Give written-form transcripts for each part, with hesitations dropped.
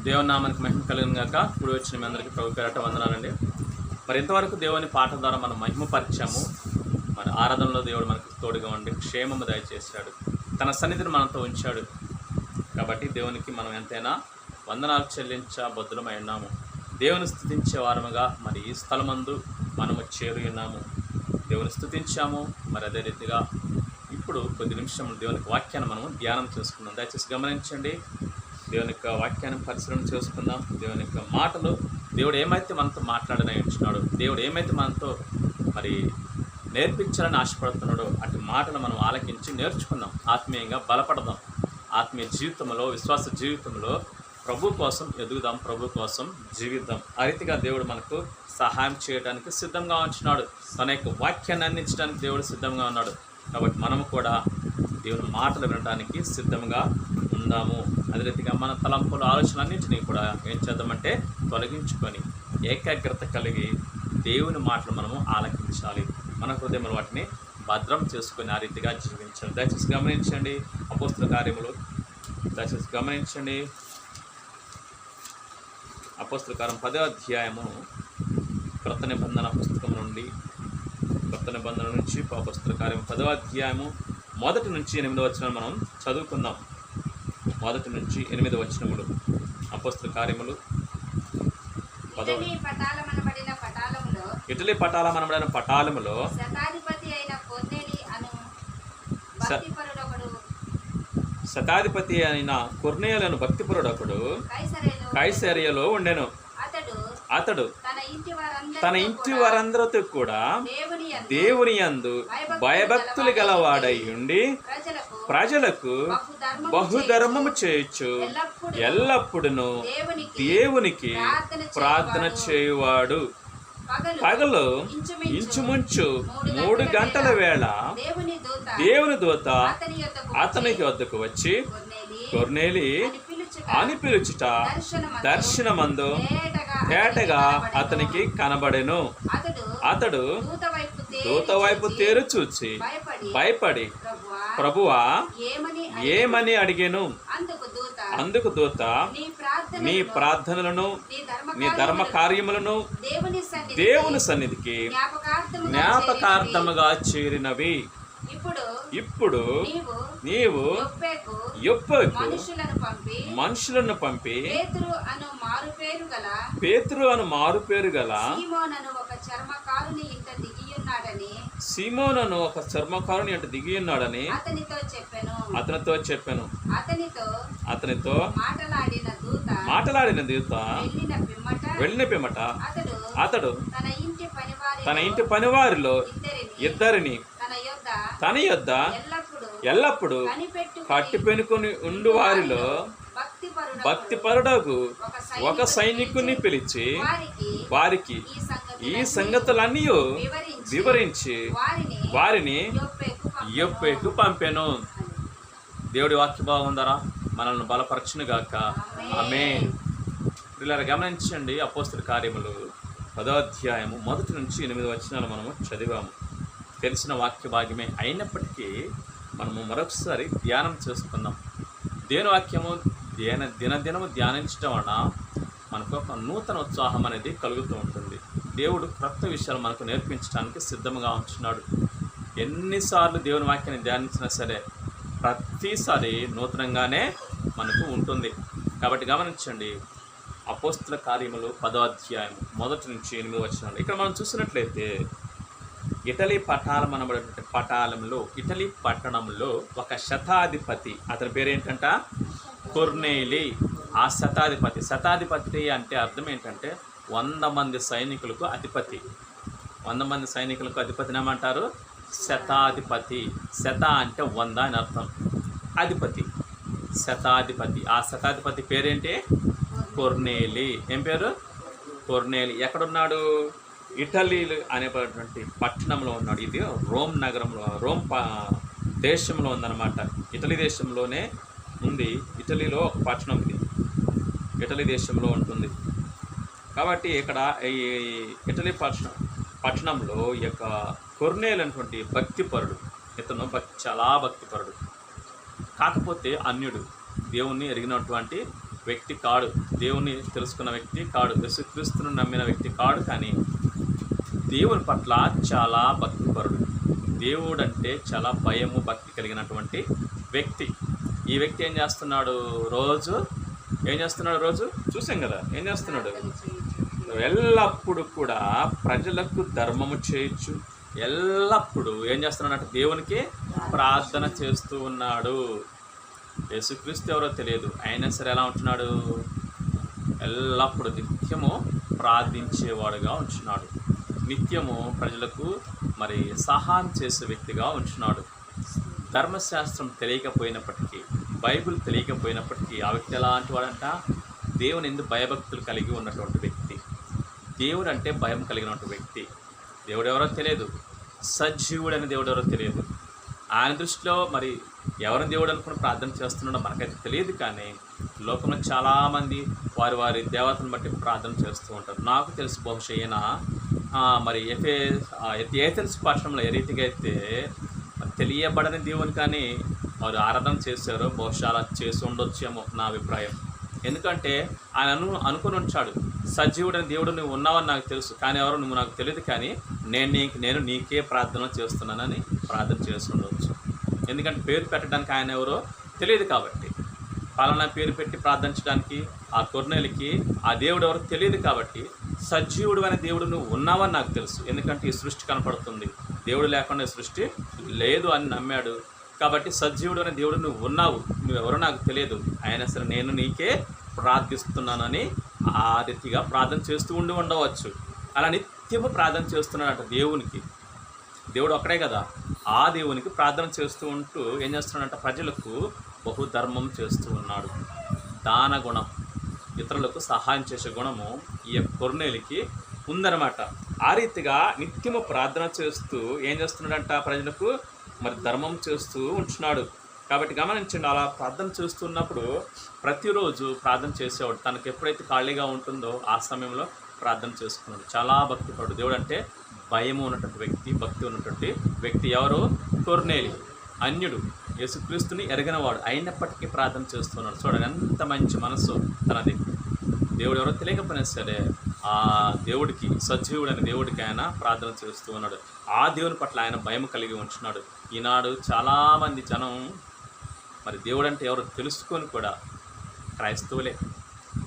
దేవుని నామానికి మహిమ కలుగును గాక. ఇప్పుడు వచ్చిన మీ అందరికీ ప్రభు పేరట వందనాలండి. మరి ఇంతవరకు దేవుని పాట ద్వారా మనం మహిమపరిచాము. మరి ఆరాధనలో దేవుడు మనకు తోడుగా ఉండి క్షేమము దయచేశాడు, తన సన్నిధిని మనతో ఉంచాడు. కాబట్టి దేవునికి మనం ఎంతైనా వందనాలు చెల్లించబద్ధులమై ఉన్నాము. దేవుని స్తుతించే వారముగా మరి ఈ స్థలమందు మనము చేరి ఉన్నాము. దేవుని స్తుతించాము. మరి అదే రీతిగా ఇప్పుడు కొద్ది నిమిషములు దేవునికి వాక్యాన్ని మనము ధ్యానం చేసుకుందాం. దయచేసి గమనించండి. దేవుని యొక్క వాక్యాన్ని పరిశీలన చేసుకుందాం. దేవుని యొక్క మాటలు, దేవుడు ఏమైతే మనతో మాట్లాడని ఉంటున్నాడో, దేవుడు ఏమైతే మనతో మరి నేర్పించాలని ఆశపడుతున్నాడో అటు మాటలు మనం ఆలకించి నేర్చుకుందాం. ఆత్మీయంగా బలపడదాం. ఆత్మీయ జీవితంలో, విశ్వాస జీవితంలో ప్రభు కోసం ఎదుగుదాం, ప్రభు కోసం జీవిద్దాం. ఆ రీతిగా దేవుడు మనకు సహాయం చేయడానికి సిద్ధంగా ఉంటున్నాడు. తన యొక్క వాక్యాన్ని అందించడానికి దేవుడు సిద్ధంగా ఉన్నాడు. కాబట్టి మనము కూడా దేవుని మాటలు వినడానికి సిద్ధంగా ఉందాము. అదే రీతిగా మన తలంపుల ఆలోచనలన్నింటినీ కూడా ఏం చేద్దామంటే తొలగించుకొని ఏకాగ్రత కలిగి దేవుని మాటలు మనము ఆలకించాలి. మన హృదయంలో వాటిని భద్రం చేసుకొని ఆ రీతిగా జీవించాలి. దయచేసి గమనించండి. అపోస్తల కార్యములు దయచేసి గమనించండి. అపోస్తల కార్యం 10వ అధ్యాయము క్రొత్త నిబంధన పుస్తకం నుండి, కొత్త నిబంధన నుంచి అపోస్తల కార్యం 10వ అధ్యాయము 1 నుంచి 8 వచనాలు మనం చదువుకుందాం. 1 నుంచి 8 వచనములు అపోస్తల కార్యములు ఇటలీ పటాలమనబడిన పటాలములో శతాధిపతి అయిన కొర్నేలియను భక్తిపరుడొకడు కైసరియలో ఉండెను. అతడు తన ఇంటి వారందరితో కూడా దేవుని యందు భయభక్తులు గలవాడై ఉండి ప్రజలకు బహుధర్మము చేయొచ్చు ఎల్లప్పుడూ దేవునికి ప్రార్థన చేయువాడు. పగలు ఇంచుమించు 3 గంటల వేళ దేవుని దూత అతని వద్దకు వచ్చి కొర్నేలి అని పిలుచుట దర్శనమందు తేటగా అతనికి కనబడెను. అతడు దూత వైపు తేరు చూచి భయపడి, ప్రభువా ఏమని అడిగెను. అందుకు దూత, నీ ప్రార్థనలను, నీ ధర్మ కార్యములను దేవుని సన్నిధికి జ్ఞాపకార్థముగా చేరినవి. ఇప్పుడు నీవు యొప్పకు మనుషులను పంపి పేతురు అను మారుపేరు గల సీమోనను ఒక చర్మకారుని అంటే దిగి ఉన్నాడని అతనితో చెప్పాను. అతనితో మాట్లాడిన దూత వెళ్ళిన పిమ్మట అతడు తన ఇంటి పనివారిలో ఇద్దరిని తన యొద్ద ఎల్లప్పుడూ కట్టి పెనుకొని ఉండు వారిలో భక్తిపరుడగు ఒక సైనికుని పిలిచి వారికి ఈ సంగతులన్నీ వివరించి వారిని యొప్పేకు పంపెను. దేవుడి వాక్య బాగుందరా మనల్ని బలపరచును గాక. ఆమేన్. ఇలా గమనించండి. అపోస్తల కార్యములు 10వ అధ్యాయము 1 నుంచి 8 వచనాలు మనము చదివాము. తెలిసిన వాక్య భాగ్యమే అయినప్పటికీ మనము మరొకసారి ధ్యానం చేసుకుందాం. దేవుని వాక్యము దినదినము ధ్యానించడం వలన మనకు ఒక నూతన ఉత్సాహం అనేది కలుగుతూ ఉంటుంది. దేవుడు క్రొత్త విషయాలు మనకు నేర్పించడానికి సిద్ధంగా ఉంటున్నాడు. ఎన్నిసార్లు దేవుని వాక్యాన్ని ధ్యానించినా సరే ప్రతిసారి నూతనంగానే మనకు ఉంటుంది. కాబట్టి గమనించండి. అపోస్తల కార్యములు 10వ అధ్యాయం 1 నుంచి 8 వచనాలు. ఇక్కడ మనం చూసినట్లయితే ఇటలీ పటాలమనబడినటువంటి పటాలంలో, ఇటలీ పట్టణంలో ఒక శతాధిపతి, అతని పేరేంటంట కొర్నేలి. ఆ శతాధిపతి అంటే అర్థం ఏంటంటే 100 మంది సైనికులకు అధిపతి. 100 మంది సైనికులకు అధిపతిని ఏమంటారు? శతాధిపతి. శత అంటే 100 అని అర్థం. అధిపతి శతాధిపతి. ఆ శతాధిపతి పేరేంటి? కొర్నేలి. ఏం పేరు? కొర్నేలి. ఎక్కడున్నాడు? ఇటలీ అనేటువంటి పట్టణంలో ఉన్నాడు. ఇది రోమ్ నగరంలో, రోమ్ దేశంలో ఉందన్నమాట. ఇటలీ దేశంలోనే ఉంది. ఇటలీలో ఒక పట్టణం ఇది ఇటలీ దేశంలో ఉంటుంది. కాబట్టి ఇక్కడ ఈ ఇటలీ పట్టణంలో ఈ యొక్క కొర్నేలి అనేటువంటి భక్తిపరుడు. ఇతను చాలా భక్తిపరుడు. కాకపోతే అన్యుడు, దేవుణ్ణి ఎరిగినటువంటి వ్యక్తి కాడు, దేవుని తెలుసుకున్న వ్యక్తి కాడు, యేసుక్రీస్తును నమ్మిన వ్యక్తి కాడు. కానీ దేవుని పట్ల చాలా భక్తిపరుడు, దేవుడు అంటే చాలా భయము భక్తి కలిగినటువంటి వ్యక్తి. ఈ వ్యక్తి ఏం చేస్తున్నాడు రోజు చూసాం కదా, ఏం చేస్తున్నాడు? ఎల్లప్పుడూ కూడా ప్రజలకు ధర్మము చేయొచ్చు, ఎల్లప్పుడూ ఏం చేస్తున్నాడు? దేవునికి ప్రార్థన చేస్తూ ఉన్నాడు. యేసుక్రీస్తు ఎవరో తెలియదు, అయినా సరే ఎలా ఉంటున్నాడు? ఎల్లప్పుడూ నిత్యము ప్రార్థించేవాడుగా ఉంటున్నాడు, నిత్యము ప్రజలకు మరి సహాయం చేసే వ్యక్తిగా ఉంటున్నాడు. ధర్మశాస్త్రం తెలియకపోయినప్పటికీ, బైబిల్ తెలియకపోయినప్పటికీ ఆ వ్యక్తి ఎలాంటి వాడంట? దేవుని యందు భయభక్తులు కలిగి ఉన్నటువంటి వ్యక్తి, దేవుడు అంటే భయం కలిగినటువంటి వ్యక్తి. దేవుడు ఎవరో తెలియదు, సజీవుడు అని దేవుడు ఎవరో తెలియదు. ఆయన దృష్టిలో మరి ఎవరిని దేవుడు అనుకుని ప్రార్థన చేస్తున్నాడో మనకైతే తెలియదు. కానీ లోకంలో చాలామంది వారి దేవతను బట్టి ప్రార్థన చేస్తూ ఉంటారు. నాకు తెలుసు బహుశా ఈయన మరి ఏథెన్స్ పట్టణంలో ఏ రీతిగా అయితే తెలియబడని దేవుని కానీ వారు ఆరాధన చేశారో బహుశా అలా చేసి ఉండొచ్చేమో నా అభిప్రాయం. ఎందుకంటే ఆయన అనుకుని ఉంచాడు, సజీవుడని దేవుడు నువ్వు ఉన్నావని నాకు తెలుసు, కానీ ఎవరో నువ్వు నాకు తెలియదు, కానీ నేను నీకే ప్రార్థన చేస్తున్నానని ప్రార్థన చేసి ఉండవచ్చు. ఎందుకంటే పేరు పెట్టడానికి ఆయన ఎవరో తెలియదు కాబట్టి, పలానా పేరు పెట్టి ప్రార్థించడానికి ఆ కొర్నేలికి ఆ దేవుడు ఎవరో తెలియదు కాబట్టి, సజీవుడు అనే దేవుడు నువ్వు ఉన్నావని నాకు తెలుసు, ఎందుకంటే ఈ సృష్టి కనపడుతుంది, దేవుడు లేకుండా ఈ సృష్టి లేదు అని నమ్మాడు కాబట్టి, సజీవుడు అనే దేవుడు నువ్వు ఉన్నావు, నువ్వెవరో నాకు తెలియదు, అయినా సరే నేను నీకే ప్రార్థిస్తున్నానని ఆ రీతిగా ప్రార్థన చేస్తూ ఉండవచ్చు. అలా నిత్యము ప్రార్థన చేస్తున్నాడట దేవునికి. దేవుడు ఒక్కడే కదా, ఆ దేవునికి ప్రార్థన చేస్తూ ఉంటూ ఏం చేస్తున్నాడంట? ప్రజలకు బహుధర్మం చేస్తూ ఉన్నాడు. దాన గుణం, ఇతరులకు సహాయం చేసే గుణము ఈ కొర్నేలికి ఉందన్నమాట. ఆ రీతిగా నిత్యము ప్రార్థన చేస్తూ ఏం చేస్తున్నాడంట? ప్రజలకు మరి ధర్మం చేస్తూ ఉంటున్నాడు. కాబట్టి గమనించండి, అలా ప్రార్థన చేస్తున్నప్పుడు ప్రతిరోజు ప్రార్థన చేసేవాడు. తనకు ఎప్పుడైతే ఖాళీగా ఉంటుందో ఆ సమయంలో ప్రార్థన చేసుకున్నాడు. చాలా భక్తిపడు, దేవుడు అంటే భయము ఉన్నటువంటి వ్యక్తి, భక్తి ఉన్నటువంటి వ్యక్తి. ఎవరు? కొర్నేలి, అన్యుడు, యేసుక్రీస్తుని ఎరగనవాడు, అయినప్పటికీ ప్రార్థన చేస్తున్నాడు. చూడండి ఎంత మంచి మనసు తనది. దేవుడు ఎవరో తెలియకపోయినా సరే ఆ దేవుడికి, సజీవుడని దేవుడికి ఆయన ప్రార్థన చేస్తూ ఉన్నాడు. ఆ దేవుని పట్ల ఆయన భయం కలిగి ఉంటున్నాడు. ఈనాడు చాలామంది జనం మరి దేవుడు అంటే ఎవరు తెలుసుకొని కూడా, క్రైస్తవులే,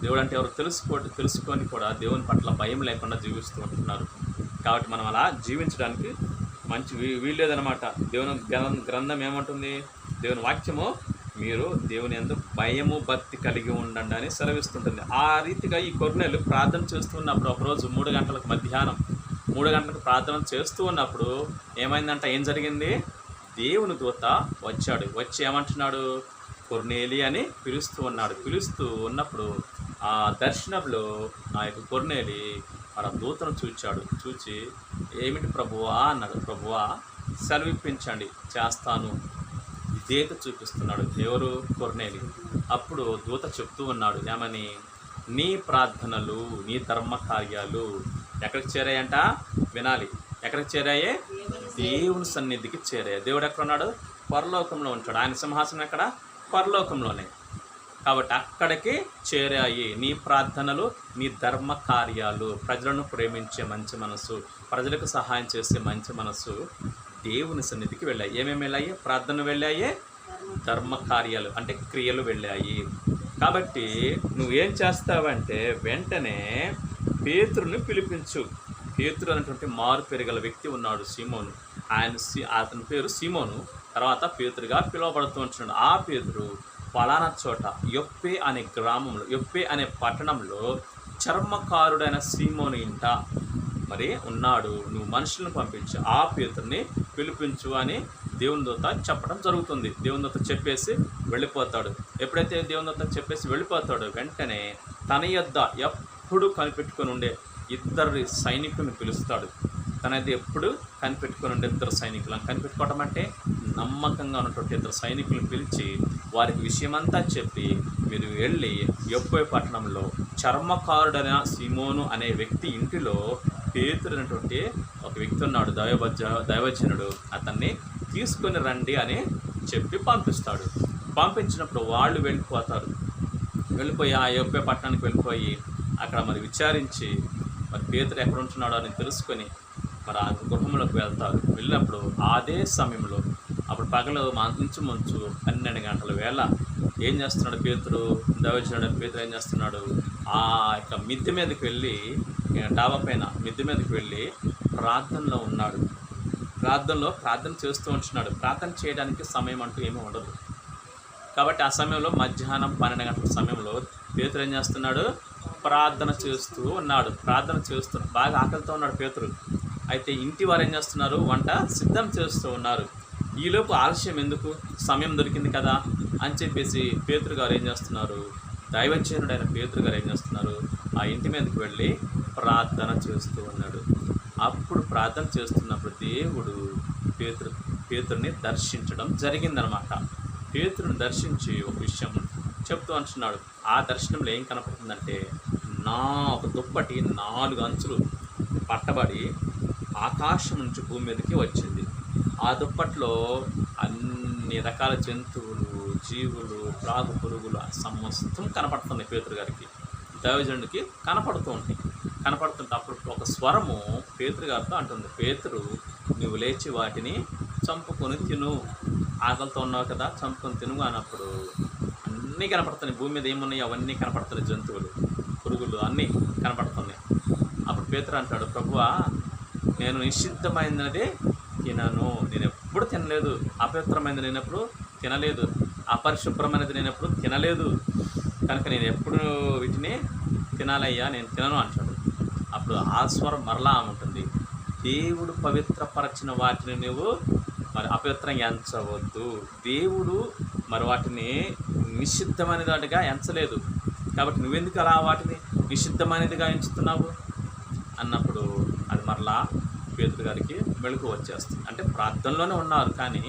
దేవుడు అంటే ఎవరు తెలుసుకొని కూడా దేవుని పట్ల భయం లేకుండా జీవిస్తూ ఉంటున్నారు. కాబట్టి మనం అలా జీవించడానికి మంచి వీల్లేదనమాట. దేవుని గ్రంథం ఏమంటుంది? దేవుని వాక్యము మీరు దేవుని యందు భయము భక్తి కలిగి ఉండండి అని సెలవిస్తుంటుంది. ఆ రీతిగా ఈ కొర్నేలు ప్రార్థన చేస్తున్నప్పుడు ఒకరోజు 3 గంటలకు, మధ్యాహ్నం 3 గంటలకు ప్రార్థన చేస్తూ ఉన్నప్పుడు ఏమైందంట? ఏం జరిగింది? దేవుని దూత వచ్చాడు. వచ్చి ఏమంటున్నాడు? కొర్నేలి అని పిలుస్తూ ఉన్నాడు. పిలుస్తూ ఉన్నప్పుడు ఆ దర్శనంలో ఆ యొక్క కొర్నేలి మన దూతను చూచి ఏమిటి ప్రభువా అన్నాడు. ప్రభువా సెలవిప్పించండి, చేస్తాను, విధేయత చూపిస్తున్నాడు. ఎవరు? కొర్నేలి. అప్పుడు దూత చెప్తూ ఉన్నాడు ఏమని? నీ ప్రార్థనలు, నీ ధర్మ కార్యాలు ఎక్కడికి చేరాయంట? వినాలి. ఎక్కడికి చేరాయే? దేవుని సన్నిధికి చేరాయి. దేవుడు ఎక్కడ ఉన్నాడు? పరలోకంలో ఉంటాడు. ఆయన సింహాసనం ఎక్కడ? పరలోకంలోనే. కాబట్టి అక్కడికి చేరాయి నీ ప్రార్థనలు, నీ ధర్మ కార్యాలు. ప్రజలను ప్రేమించే మంచి మనసు, ప్రజలకు సహాయం చేసే మంచి మనసు దేవుని సన్నిధికి వెళ్ళాయి. ఏమేమి వెళ్ళాయి? ప్రార్థనలు వెళ్ళాయి, ధర్మ కార్యాలు అంటే క్రియలు వెళ్ళాయి. కాబట్టి నువ్వేం చేస్తావంటే వెంటనే పేతురుని పిలిపించు. పేతురు అనేటువంటి మారు పెరగల వ్యక్తి ఉన్నాడు, సీమోను. అతని పేరు సీమోను, తర్వాత పేతురుగా పిలువబడుతూ ఉంటున్నాడు. ఆ పేతురు పలానా చోట యొప్పే అనే గ్రామంలో, యొప్పే అనే పట్టణంలో చర్మకారుడైన సీమోను ఇంట మరి ఉన్నాడు. నువ్వు మనుషులను పంపించు, ఆ పేతురుని పిలిపించు అని దేవుని దూత చెప్పడం జరుగుతుంది. దేవుని దూత చెప్పేసి వెళ్ళిపోతాడు. ఎప్పుడైతే దేవుని దూత చెప్పేసి వెళ్ళిపోతాడో వెంటనే తన యొద్ద ఎప్పుడు కనిపెట్టుకొని ఉండే 2 సైనికులను పిలుస్తాడు. తనైతే ఎప్పుడు కనిపెట్టుకొని ఉండే 2 సైనికులను, కనిపెట్టుకోవటం అంటే నమ్మకంగా ఉన్నటువంటి 2 సైనికులను పిలిచి వారికి విషయమంతా చెప్పి, మీరు వెళ్ళి యొప్పే పట్టణంలో చర్మకారుడైన సీమోను అనే వ్యక్తి ఇంటిలో పేతురు అనేటువంటి ఒక వ్యక్తి ఉన్నాడు, దైవజనుడు, అతన్ని తీసుకొని రండి అని చెప్పి పంపిస్తాడు. పంపించినప్పుడు వాళ్ళు వెళ్ళిపోతారు. వెళ్ళిపోయి ఆ యొప్పే పట్టణానికి వెళ్ళిపోయి అక్కడ మరి విచారించి మరి పేతురు ఎక్కడ ఉంటున్నాడో అని తెలుసుకొని మరి ఆ గృహంలోకి వెళ్తారు. వెళ్ళినప్పుడు అదే సమయంలో అప్పుడు పగలు మంచు 12 గంటల వేళ ఏం చేస్తున్నాడు పేతురు, దైవజనుడైన పేతురు ఏం చేస్తున్నాడు, ఆ యొక్క మిద్దె మీదకి వెళ్ళి, డాబా పైన మిద్దె మీదకి వెళ్ళి ప్రార్థనలో ఉన్నాడు. ప్రార్థన చేస్తూ ఉంటున్నాడు. ప్రార్థన చేయడానికి సమయం అంటూ ఏమీ ఉండదు. కాబట్టి ఆ సమయంలో మధ్యాహ్నం 12 గంటల సమయంలో పేతురు ఏం చేస్తున్నాడు, ప్రార్థన చేస్తూ ఉన్నాడు. బాగా ఆకలితో ఉన్నాడు పేతురు. అయితే ఇంటి వారు ఏం చేస్తున్నారు, వంట సిద్ధం చేస్తూ ఉన్నారు. ఈలోపు ఆలస్యం ఎందుకు, సమయం దొరికింది కదా అని చెప్పేసి పేతురు గారు ఏం చేస్తున్నారు, దైవజనుడైన పేతురు గారు ఏం చేస్తున్నారు, ఆ ఇంటి మీదకి వెళ్ళి ప్రార్థన చేస్తూ ఉన్నాడు. అప్పుడు ప్రార్థన చేస్తున్నప్పుడు దేవుడు పేతురుని దర్శించడం జరిగిందనమాట. పేతురుని దర్శించి ఒక విషయం చెప్తూ అంటున్నాడు. ఆ దర్శనంలో ఏం కనపడుతుందంటే, ఒక దుప్పటి 4 అంచులు పట్టబడి ఆకాశం నుంచి భూమి మీదకి వచ్చింది. ఆ దుప్పట్లో అన్ని రకాల జంతువులు, జీవులు, ప్రాగు పురుగులు సమస్తం కనపడుతున్నాయి పేతురు గారికి. దైవజనుడికి కనపడుతుంటే అప్పుడు ఒక స్వరము పేతురు గారితో అంటుంది, పేతురు నువ్వు లేచి వాటిని చంపుకొని తిను, ఆకలితో ఉన్నావు కదా చంపుకొని తిను అన్నప్పుడు అన్నీ కనపడుతున్నాయి. భూమి మీద ఏమున్నాయి అవన్నీ కనపడుతున్నాయి, జంతువులు, పురుగులు అన్నీ కనపడుతున్నాయి. అప్పుడు పేతురు అంటాడు, ప్రభువా నేను నిషిద్ధమైనదే తినను, నేను ఎప్పుడు తినలేదు, అపవిత్రమైనది నేను ఎప్పుడు తినలేదు, అపరిశుభ్రమైనది నేను ఎప్పుడు తినలేదు, కనుక నేను ఎప్పుడు వీటిని తినాలయ్యా, నేను తినను అంటాడు. అప్పుడు ఆ స్వరం మరలా ఉంటుంది, దేవుడు పవిత్రపరచిన వాటిని నువ్వు మరి అపవిత్రంగా ఎంచవద్దు. దేవుడు మరి వాటిని నిషిద్ధమైనదిగా ఎంచలేదు, కాబట్టి నువ్వెందుకు అలా వాటిని నిషిద్ధమైనదిగా ఎంచుతున్నావు అన్నప్పుడు అది మరలా పేతురు గారికి మెళుకు వచ్చేస్తుంది. అంటే ప్రార్థనలోనే ఉన్నారు కానీ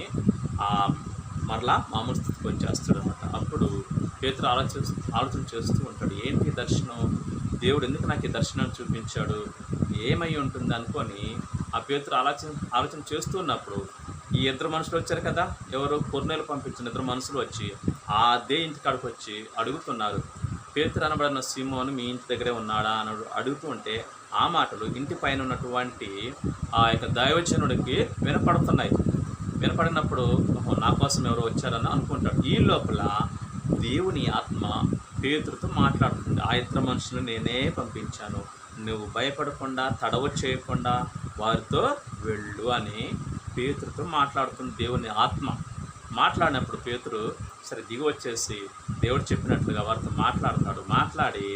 మరలా మామూలు స్థితికి వచ్చేస్తాడు అనమాట. అప్పుడు పేతురు ఆలోచన చేస్తూ ఉంటాడు, ఏంటి దర్శనం, దేవుడు ఎందుకు నాకు ఈ దర్శనాన్ని చూపించాడు, ఏమై ఉంటుంది అనుకొని ఆ పేతురు ఆలోచన చేస్తూ ఉన్నప్పుడు ఈ 2 మనుషులు వచ్చారు కదా, ఎవరు కొర్నేలు పంపించిన 2 మనుషులు వచ్చి అదే ఇంటికాడికి వచ్చి అడుగుతున్నారు, పేతురు అనబడిన సీమోను మీ ఇంటి దగ్గరే ఉన్నాడా అని అడుగుతూ ఉంటే ఆ మాటలు ఇంటి పైన ఉన్నటువంటి ఆ యొక్క దైవజనుడికి వినపడినప్పుడు నా కోసం ఎవరో వచ్చారని అనుకుంటాడు. ఈ లోపల దేవుని ఆత్మ పేతురుతో మాట్లాడుతుంది, ఆ 2 మనుషులు నేనే పంపించాను, నువ్వు భయపడకుండా తడవ చేయకుండా వారితో వెళ్ళు అని పేతురుతో మాట్లాడుతుంది దేవుని ఆత్మ. మాట్లాడినప్పుడు పేతురు సరే దిగి వచ్చేసి దేవుడు చెప్పినట్లుగా వారితో మాట్లాడి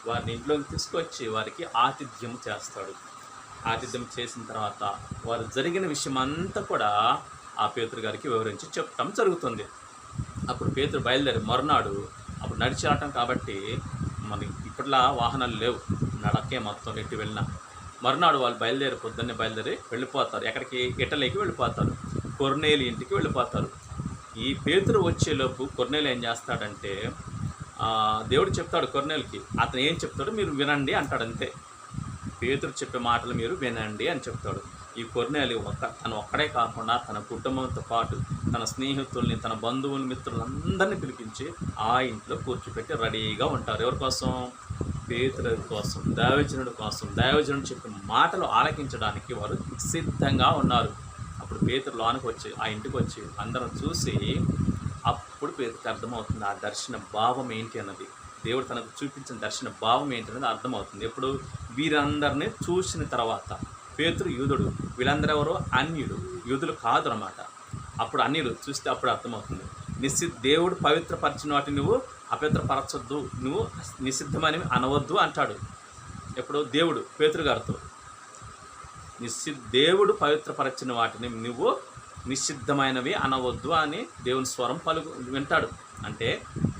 వారిని ఇంట్లోకి తీసుకొచ్చి వారికి ఆతిథ్యం చేస్తాడు. ఆతిథ్యం చేసిన తర్వాత వారు జరిగిన విషయం అంతా కూడా ఆ పేతురు గారికి వివరించి చెప్పడం జరుగుతుంది. అప్పుడు పేతురు బయలుదేరి మరునాడు, అప్పుడు నడిచి రావటం కాబట్టి మరి ఇప్పట్లా వాహనాలు లేవు, నడకే మొత్తం ఎట్టి వెళ్ళినా. మరునాడు వాళ్ళు పొద్దున్నే బయలుదేరి వెళ్ళిపోతారు. ఎక్కడికి? ఇటలీకి వెళ్ళిపోతారు, కొర్నేలి ఇంటికి వెళ్ళిపోతారు. ఈ పేతురు వచ్చేలోపు కొర్నేలు ఏం చేస్తాడంటే, దేవుడు చెప్తాడు కొర్నేలుకి, అతను ఏం చెప్తాడో మీరు వినండి అంటాడు, అంతే. పేతురు చెప్పే మాటలు మీరు వినండి అని చెప్తాడు. ఈ కొర్నేలు తను ఒక్కడే కాకుండా తన కుటుంబంతో పాటు తన స్నేహితుల్ని, తన బంధువులు, మిత్రులందరినీ పిలిపించి ఆ ఇంట్లో కూర్చోపెట్టి రెడీగా ఉంటారు. ఎవరి కోసం? పేతురు కోసం, దైవజనుడి కోసం. దైవజనుడు చెప్పిన మాటలు ఆలకించడానికి వారు సిద్ధంగా ఉన్నారు. అప్పుడు పేతురు లోనికి వచ్చి ఆ ఇంటికి వచ్చి అందరం చూసి అప్పుడు పేతురికి అర్థమవుతుంది ఆ దర్శన భావం ఏంటి అన్నది. దేవుడు తనకు చూపించిన దర్శన భావం ఏంటి అనేది అర్థమవుతుంది. ఎప్పుడు? వీరందరినీ చూసిన తర్వాత. పేతురు యూదుడు, వీళ్ళందరూ ఎవరో అన్యుడు, యూదులు కాదు అన్నమాట. అప్పుడు అన్యులు చూస్తే అప్పుడు అర్థమవుతుంది. దేవుడు పవిత్రపరిచిన వాటిని నువ్వు అపవిత్రపరచొద్దు, నువ్వు నిషిద్ధమని అనవద్దు అంటాడు. ఎప్పుడు? దేవుడు పేతురు గారితో దేవుడు పవిత్రపరచిన వాటిని నువ్వు నిషిద్ధమైనవి అనవద్దు అని దేవుని స్వరం వింటాడు. అంటే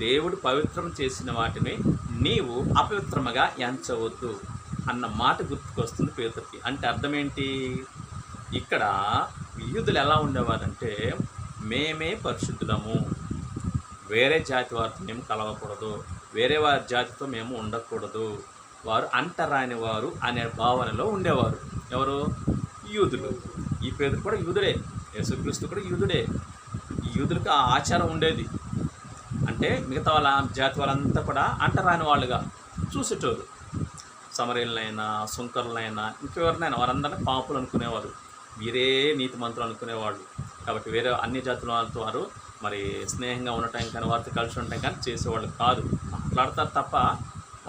దేవుడు పవిత్రం చేసిన వాటిని నీవు అపవిత్రముగా ఎంచవద్దు అన్న మాట గుర్తుకొస్తుంది పేతురికి. అంటే అర్థం ఏంటి? ఇక్కడ యూదులు ఎలా ఉండేవారంటే, మేమే పరిశుద్ధులము, వేరే జాతి వారితో మేము కలవకూడదు, వేరే వారి జాతితో మేము ఉండకూడదు, వారు అంటరాని వారు అనే భావనలో ఉండేవారు. ఎవరు? యూదులు. ఈ పేతురు కూడా యూదుడే, యేసుక్రీస్తు కూడా యూదుడే. ఈ యూదులకు ఆ ఆచారం ఉండేది. అంటే అంటే మిగతా వాళ్ళ జాతి వాళ్ళంతా కూడా అంటరాని వాళ్ళుగా చూసేటోరు. సమరయులనైనా, సుంకరులైనా, ఇంకెవరినైనా వారందరినీ పాపులు అనుకునేవారు. వీరే నీతిమంతులు అనుకునేవాళ్ళు. కాబట్టి వేరే అన్ని జాతుల వాళ్ళతో వారు మరి స్నేహంగా ఉండటం కానీ, వారితో కలిసి ఉండటం కానీ చేసేవాళ్ళు కాదు. మాట్లాడతారు తప్ప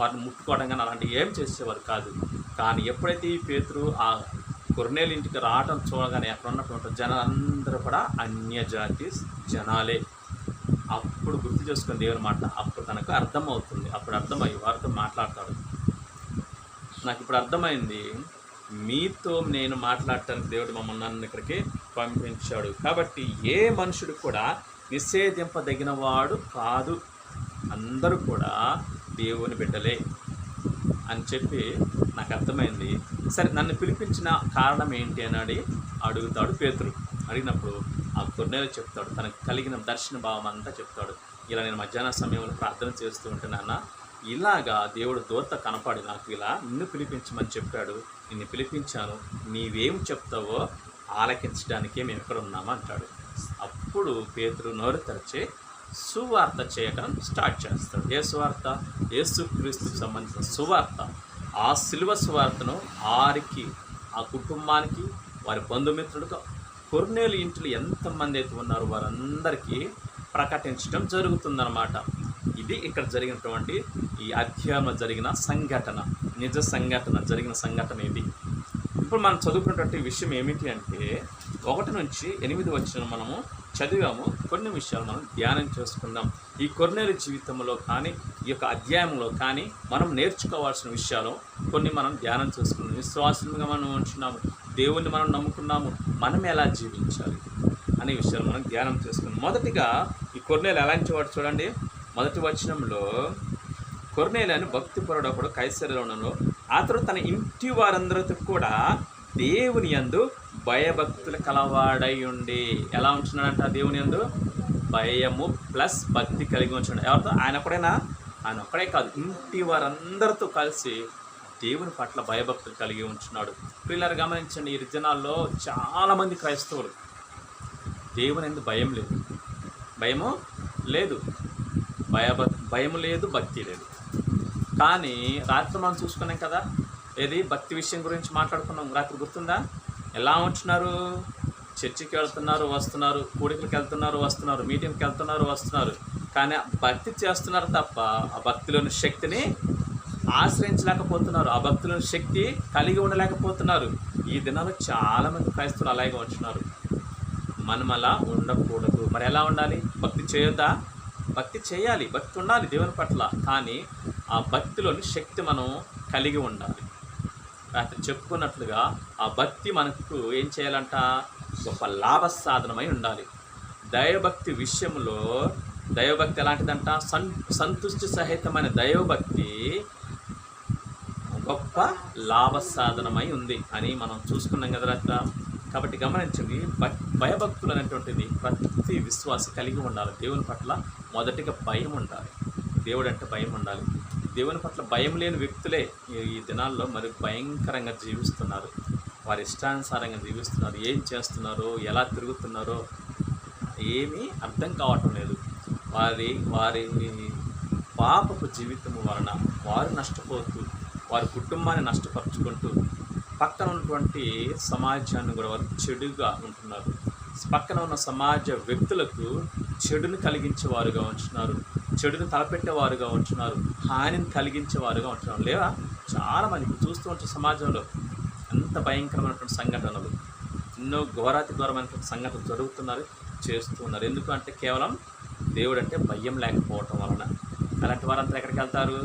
వారిని ముట్టుకోవడం కానీ అలాంటివి ఏం చేసేవారు కాదు. కానీ ఎప్పుడైతే ఈ పేతురు ఆ కొర్నేలు ఇంటికి రావటం చూడగానే అక్కడ ఉన్నటువంటి జనాలందరూ కూడా అన్యజాతి జనాలే. అప్పుడు గుర్తు చేసుకుని దేవుని మాట అప్పుడు తనకు అర్థమవుతుంది. అప్పుడు అర్థమయ్యి వారితో మాట్లాడతాడు. నాకు ఇప్పుడు అర్థమైంది, మీతో నేను మాట్లాడటానికి దేవుడు మమ్మల్ని నన్ను ఇక్కడికి పంపించాడు. కాబట్టి ఏ మనుషుడు కూడా నిషేధింపదగిన వాడు కాదు, అందరూ కూడా దేవుని బిడ్డలే అని చెప్పి నాకు అర్థమైంది. సరే, నన్ను పిలిపించిన కారణం ఏంటి అని అడుగుతాడు పేతురు. అడిగినప్పుడు ఆ కొర్నేలు చెప్తాడు, తనకు కలిగిన దర్శన భావం అంతా చెప్తాడు. ఇలా నేను మధ్యాహ్న సమయంలో ప్రార్థన చేస్తూ ఉంటే నాన్న, ఇలాగా దేవుడు దూత కనపడి నాకు ఇలా నిన్ను పిలిపించమని చెప్పాడు, నిన్ను పిలిపించాను, నీవేం చెప్తావో ఆలకించడానికే మేము ఇక్కడ ఉన్నాము అంటాడు. అప్పుడు పేతురు నోరు తెరిచి సువార్త చేయడం స్టార్ట్ చేస్తాడు. ఏ సువార్త? యేసుక్రీస్తుకు సంబంధించిన సువార్త. ఆ సిలువ సువార్తను ఆరికి, ఆ కుటుంబానికి, వారి బంధుమిత్రులకు, కొర్నేలు ఇంట్లో ఎంతమంది అయితే ఉన్నారో వారందరికీ ప్రకటించడం జరుగుతుందన్నమాట. ఇది ఇక్కడ జరిగినటువంటి ఈ అధ్యాయంలో జరిగిన సంఘటన, నిజ సంఘటన, జరిగిన సంఘటన ఇది. ఇప్పుడు మనం చదువుకున్నటువంటి విషయం ఏమిటి అంటే 1 నుంచి 8 వచ్చిన మనము చదివాము. కొన్ని విషయాలు మనం ధ్యానం చేసుకుందాం. ఈ కొర్నేలు జీవితంలో కానీ, ఈ యొక్క అధ్యాయంలో కానీ మనం నేర్చుకోవాల్సిన విషయాలు కొన్ని మనం ధ్యానం చేసుకున్నాం. విశ్వాసంగా మనం ఉంటున్నాము, దేవుణ్ణి మనం నమ్ముకున్నాము, మనం ఎలా జీవించాలి అనే విషయాలు మనం ధ్యానం చేసుకున్నాం. మొదటిగా ఈ కొర్నేలు ఎలాంటి వాడు చూడండి. మొదటి వచనంలో కొర్నేలు అని భక్తిపరుడు ఒకడు కైసరలో ఉన్నాడు. అతడు తన ఇంటి వారందరితో కూడా దేవుని యందు భయభక్తులు కలవాడై ఉండి, ఎలా ఉంటున్నాడంట? దేవుని యందు భయము ప్లస్ భక్తి కలిగి ఉంటున్నాడు. ఎవరితో? ఆయన ఒక్కడేనా? ఆయన ఒక్కడే కాదు, ఇంటి వారందరితో కలిసి దేవుని పట్ల భయభక్తులు కలిగి ఉంటున్నాడు. పిల్లలు గమనించండి, ఈ జనాల్లో చాలామంది క్రైస్తవులు దేవుని యందు భయం లేదు, భయము లేదు, భయము లేదు, భక్తి లేదు. కానీ రాత్రి మనం చూసుకున్నాం కదా, ఏది భక్తి విషయం గురించి మాట్లాడుకున్నాం రాత్రి, గుర్తుందా? ఎలా ఉంటున్నారు? చర్చికి వెళ్తున్నారు, వస్తున్నారు, కూడికలకు వెళ్తున్నారు, వస్తున్నారు, మీటింగ్కి వెళ్తున్నారు, వస్తున్నారు, కానీ భక్తి చేస్తున్నారు తప్ప ఆ భక్తిలోని శక్తిని ఆశ్రయించలేకపోతున్నారు, ఆ భక్తిలోని శక్తి కలిగి ఉండలేకపోతున్నారు. ఈ దినాల్లో చాలామంది క్రైస్తవులు అలాగే ఉంటున్నారు. మనం అలా ఉండకూడదు. మరి ఎలా ఉండాలి? భక్తి చేయొద్దా? భక్తి చేయాలి, భక్తి ఉండాలి దేవుని పట్ల, కానీ ఆ భక్తిలోని శక్తి మనం కలిగి ఉండాలి. రాత్రి చెప్పుకున్నట్లుగా ఆ భక్తి మనకు ఏం చేయాలంట? గొప్ప లాభసాధనమై ఉండాలి. దైవభక్తి విషయంలో దైవభక్తి ఎలాంటిదంట? సంతుష్టి సహితమైన దైవభక్తి గొప్ప లాభసాధనమై ఉంది అని మనం చూసుకున్నాం కదా రాత్రి. కాబట్టి గమనించండి, భయభక్తులు అనేటువంటిది ప్రతి విశ్వాసి కలిగి ఉండాలి. దేవుని పట్ల మొదటిగా భయం ఉండాలి, దేవుడు అంటే భయం ఉండాలి. దేవుని పట్ల భయం లేని వ్యక్తులే ఈ దినాల్లో మరి భయంకరంగా జీవిస్తున్నారు, వారి ఇష్టానుసారంగా జీవిస్తున్నారు. ఏం చేస్తున్నారో, ఎలా తిరుగుతున్నారో ఏమీ అర్థం కావటం లేదు. వారి పాపపు జీవితము వలన వారు నష్టపోతూ, వారి కుటుంబాన్ని నష్టపరుచుకుంటూ, పక్కన ఉన్నటువంటి సమాజాన్ని కూడా వారు చెడుగా ఉంటున్నారు. పక్కన ఉన్న సమాజ వ్యక్తులకు చెడుని కలిగించేవారుగా ఉంటున్నారు, చెడుని తలపెట్టేవారుగా ఉంటున్నారు, హానిని కలిగించేవారుగా ఉంటున్నారు. లేదా చాలామంది చూస్తూ ఉంటే సమాజంలో ఎంత భయంకరమైనటువంటి సంఘటనలు, ఎన్నో ఘోరాతి ఘోరమైనటువంటి సంఘటనలు జరుగుతున్నారు, చేస్తున్నారు. ఎందుకంటే కేవలం దేవుడు అంటే భయం లేకపోవటం వలన. అలాంటి వారంతా ఎక్కడికి వెళ్తారు?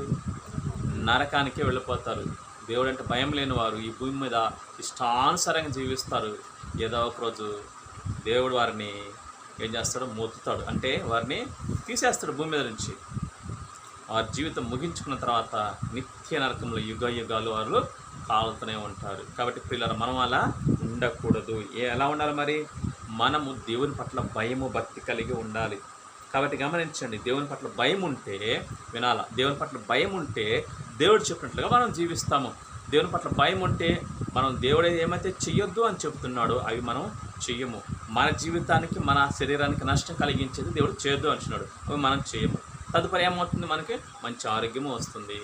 నరకానికే వెళ్ళిపోతారు. దేవుడు అంటే భయం లేని వారు ఈ భూమి మీద ఇష్టానుసారంగా జీవిస్తారు. ఏదో ఒక రోజు దేవుడు వారిని ఏం చేస్తాడు? మోతుతాడు, అంటే వారిని తీసేస్తాడు భూమి మీద నుంచి. వారి జీవితం ముగించుకున్న తర్వాత నిత్య నరకంలో యుగ యుగాలు వారు కాలుతూనే ఉంటారు. కాబట్టి పిల్లలు మనం అలా ఉండకూడదు. ఎలా ఉండాలి మరి? మనము దేవుని పట్ల భయము భక్తి కలిగి ఉండాలి. కాబట్టి గమనించండి, దేవుని పట్ల భయం ఉంటే వినాల, దేవుని పట్ల భయం ఉంటే దేవుడు చెప్పినట్లుగా మనం జీవిస్తాము. దేవుని పట్ల భయం ఉంటే మనం దేవుడు ఏమైతే చెయ్యొద్దు అని చెప్తున్నాడో అవి మనం చెయ్యము. మన జీవితానికి, మన శరీరానికి నష్టం కలిగించేది దేవుడు చేయొద్దు అంటున్నాడు, అవి మనం చేయము. తదుపరి ఏమవుతుంది, మనకి మంచి ఆరోగ్యము వస్తుంది.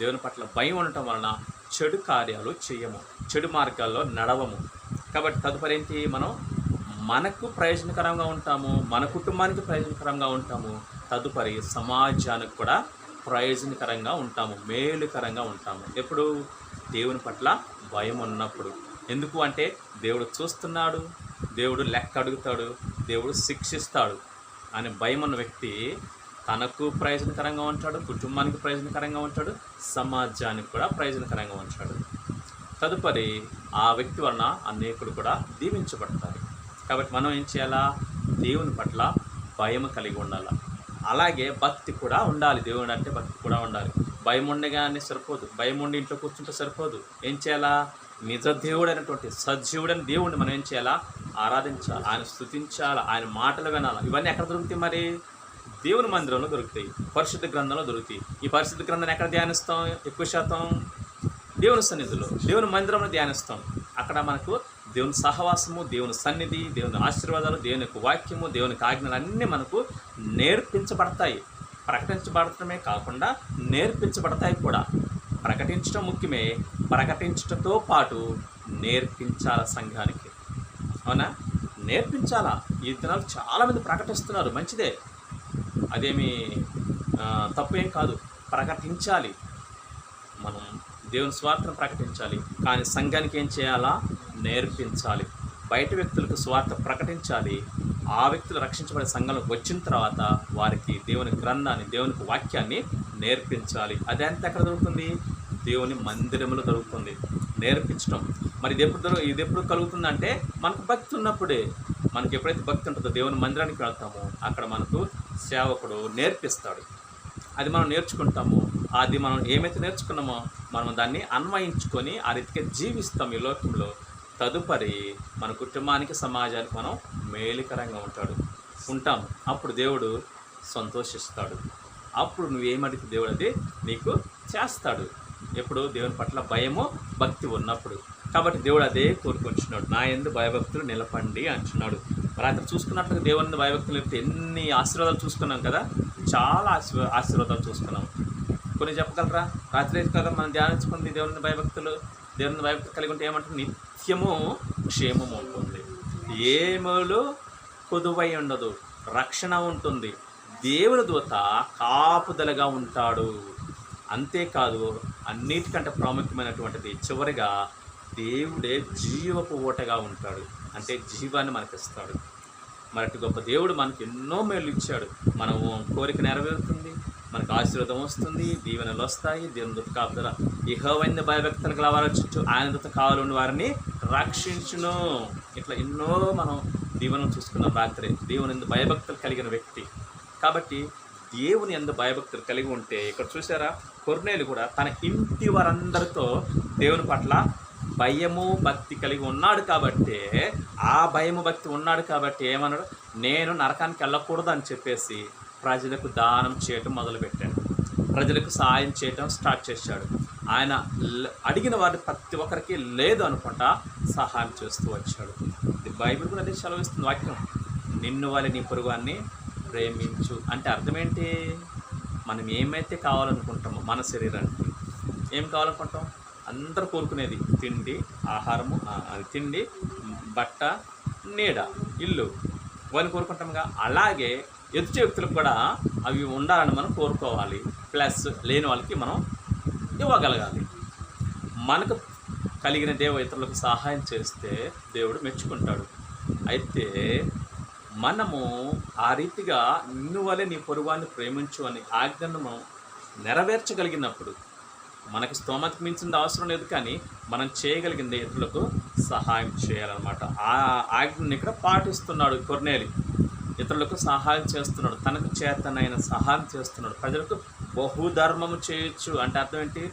దేవుని పట్ల భయం ఉండటం వలన చెడు కార్యాలు చేయము, చెడు మార్గాల్లో నడవము. కాబట్టి తదుపరి ఏంటి, మనం మనకు ప్రయోజనకరంగా ఉంటాము, మన కుటుంబానికి ప్రయోజనకరంగా ఉంటాము, తదుపరి సమాజానికి కూడా ప్రయోజనకరంగా ఉంటాము, మేలుకరంగా ఉంటాము. ఎప్పుడు? దేవుని పట్ల భయం ఉన్నప్పుడు. ఎందుకు అంటే దేవుడు చూస్తున్నాడు, దేవుడు లెక్క అడుగుతాడు, దేవుడు శిక్షిస్తాడు అనే భయం ఉన్న వ్యక్తి తనకు ప్రయోజనకరంగా ఉంటాడు, కుటుంబానికి ప్రయోజనకరంగా ఉంటాడు, సమాజానికి కూడా ప్రయోజనకరంగా ఉంటాడు. తదుపరి ఆ వ్యక్తి వలన అనేకులు కూడా దీవించబడతారు. కాబట్టి మనం ఏం చేయాలా? దేవుని పట్ల భయం కలిగి ఉండాలి. అలాగే భక్తి కూడా ఉండాలి. దేవుడు అంటే భక్తి కూడా ఉండాలి. భయం ఉండగానే సరిపోదు, భయం ఉండి ఇంట్లో కూర్చుంటే సరిపోదు. ఏం చేయాలా? నిజ దేవుడైనటువంటి సజీవుడైన దేవుడిని మనం ఏం చేయాలా? ఆరాధించాలి, ఆయన స్తుతించాలి, ఆయన మాటలు వినాలి. ఇవన్నీ ఎక్కడ దొరుకుతాయి? మరి దేవుని మందిరంలో దొరుకుతాయి, పరిశుద్ధ గ్రంథంలో దొరుకుతాయి. ఈ పరిశుద్ధ గ్రంథాన్ని ఎక్కడ ధ్యానిస్తాం? ఎక్కువ శాతం దేవుని సన్నిధిలో, దేవుని మందిరంలో ధ్యానిస్తాం. అక్కడ మనకు దేవుని సహవాసము, దేవుని సన్నిధి, దేవుని ఆశీర్వాదాలు, దేవుని యొక్క వాక్యము, దేవుని ఆజ్ఞలు అన్నీ మనకు నేర్పించబడతాయి. ప్రకటించబడటమే కాకుండా నేర్పించబడతాయి కూడా. ప్రకటించడం ముఖ్యమే, ప్రకటించడంతో పాటు నేర్పించాల సంఘానికి. అవునా? నేర్పించాలా. ఈ దినాలు చాలామంది ప్రకటిస్తున్నారు, మంచిదే, అదేమి తప్పేం కాదు. ప్రకటించాలి, మనం దేవుని స్వార్థను ప్రకటించాలి. కానీ సంఘానికి ఏం చేయాలా? నేర్పించాలి. బయట వ్యక్తులకు స్వార్థ ప్రకటించాలి. ఆ వ్యక్తులు రక్షించబడే సంఘంలోకి వచ్చిన తర్వాత వారికి దేవుని గ్రంథాన్ని, దేవుని వాక్యాన్ని నేర్పించాలి. అదంతా ఎక్కడ దొరుకుతుంది? దేవుని మందిరంలో దొరుకుతుంది నేర్పించడం. మరి ఇది ఎప్పుడు కలుగుతుందంటే మనకు భక్తి ఉన్నప్పుడే. మనకి ఎప్పుడైతే భక్తి ఉంటుందో దేవుని మందిరానికి వెళ్తామో అక్కడ మనకు సేవకుడు నేర్పిస్తాడు. అది మనం నేర్చుకుంటాము. అది మనం ఏమైతే నేర్చుకున్నామో మనం దాన్ని అన్వయించుకొని ఆ రీతిగా జీవిస్తాం ఈ లోకంలో. తదుపరి మన కుటుంబానికి, సమాజానికి మనం మేలుకరంగా ఉంటాం. అప్పుడు దేవుడు సంతోషిస్తాడు. అప్పుడు నువ్వేమడిగితే దేవుడు అది నీకు చేస్తాడు. ఎప్పుడు? దేవుని పట్ల భయము, భక్తి ఉన్నప్పుడు. కాబట్టి దేవుడు అదే కోరుకుంటున్నాడు, నా యందు భయభక్తులు నిలపండి అంటున్నాడు. రాత్రి చూసుకున్నట్లుగా దేవుని భయభక్తులు నిలిపితే ఎన్ని ఆశీర్వాదాలు చూసుకున్నాం కదా, చాలా ఆశీర్వాదాలు చూసుకున్నాం. కొన్ని చెప్పగలరా? రాత్రి కాక మనం ధ్యానించుకుంది దేవుని భయభక్తులు కలిగి ఉంటే ఏమంటే నిత్యము క్షేమము ఉంటుంది, ఏమోలు కొదువై ఉండదు, రక్షణ ఉంటుంది, దేవుని దూత కాపుదలగా ఉంటాడు. అంతేకాదు, అన్నిటికంటే ప్రాముఖ్యమైనటువంటిది చివరిగా దేవుడే జీవపు ఓటగా ఉంటాడు. అంటే జీవాన్ని మనకిస్తాడు. మరి అటు గొప్ప దేవుడు మనకి ఎన్నో మేలు ఇచ్చాడు. మనము కోరిక నెరవేరుతుంది, మనకు ఆశీర్వాదం వస్తుంది, దీవెనలు వస్తాయి, దేవుని దూత కాపుదల. యెహోవా భయభక్తులు కలవారు చుట్టూ ఆయన దూత కావాలని వారిని రక్షించును. ఇట్లా ఎన్నో మనం దీవెనలు చూసుకున్నాం రాత్రి. దేవుని భయభక్తులు కలిగిన వ్యక్తి. కాబట్టి దేవుని యందు భయభక్తులు కలిగి ఉంటే, ఇక్కడ చూసారా, కొర్నేలు కూడా తన ఇంటి వారందరితో దేవుని పట్ల భయము భక్తి కలిగి ఉన్నాడు. కాబట్టి ఆ భయము భక్తి ఉన్నాడు కాబట్టి ఏమన్నాడు? నేను నరకానికి వెళ్ళకూడదు అని చెప్పేసి ప్రజలకు దానం చేయటం మొదలుపెట్టాడు. ప్రజలకు సహాయం చేయటం స్టార్ట్ చేశాడు. ఆయన అడిగిన వారి ప్రతి ఒక్కరికి లేదు అనుకుంటా సహాయం చేస్తూ వచ్చాడు. బైబిల్ కూడా అదే సెలవిస్తుంది వాక్యం, నిన్ను వాళ్ళ నీ పొరుగువాన్ని ప్రేమించు. అంటే అర్థం ఏంటి? మనం ఏమైతే కావాలనుకుంటామో మన శరీరానికి ఏం కావాలనుకుంటాం? అందరూ కోరుకునేది తిండి, ఆహారము, అది తిండి, బట్ట, నీడ, ఇల్లు, ఇవన్నీ కోరుకుంటాంగా. అలాగే ఎదుటి వ్యక్తులకు కూడా అవి ఉండాలని మనం కోరుకోవాలి. ప్లస్ లేని వాళ్ళకి మనం ఇవ్వగలగాలి. మనకు కలిగిన ఇతరులకు సహాయం చేస్తే దేవుడు మెచ్చుకుంటాడు. అయితే మనము ఆ రీతిగా నిన్ను వలె నీ పొరుగువాన్ని ప్రేమించు అని ఆజ్ఞను మనం నెరవేర్చగలిగినప్పుడు మనకి స్తోమతకు మించింది అవసరం లేదు, కానీ మనం చేయగలిగింది ఇతరులకు సహాయం చేయాలన్నమాట. ఆ ఆజ్ఞని ఇక్కడ పాటిస్తున్నాడు కొర్నేలి. ఇతరులకు సహాయం చేస్తున్నాడు, తనకు చేతనైన సహాయం చేస్తున్నాడు. ప్రజలకు బహుధర్మము చేయొచ్చు అంటే అర్థం ఏంటి?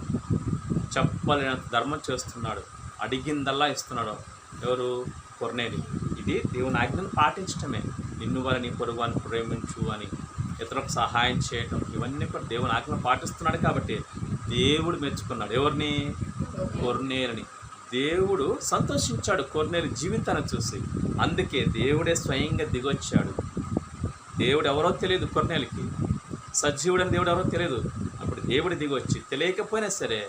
చెప్పలేనంత ధర్మం చేస్తున్నాడు, అడిగిందల్లా ఇస్తున్నాడు. ఎవరు? కొర్నేలి. ఇది దేవుని ఆజ్ఞను పాటించటమే. నిన్ను వల్ల నీ పొరుగువాన్ని ప్రేమించు అని, ఇతరులకు సహాయం చేయటం, ఇవన్నీ కూడా దేవుని ఆజ్ఞను పాటిస్తున్నాడు. కాబట్టి దేవుడు మెచ్చుకున్నాడు. ఎవరిని? కొర్నేలిని. దేవుడు సంతోషించాడు కొర్నేలి జీవితాన్ని చూసి. అందుకే దేవుడే స్వయంగా దిగొచ్చాడు. దేవుడు ఎవరో తెలియదు కొర్నేలికి, సజీవుడని దేవుడు ఎవరో తెలియదు. అప్పుడు దేవుడి దిగి వచ్చి తెలియకపోయినా సరే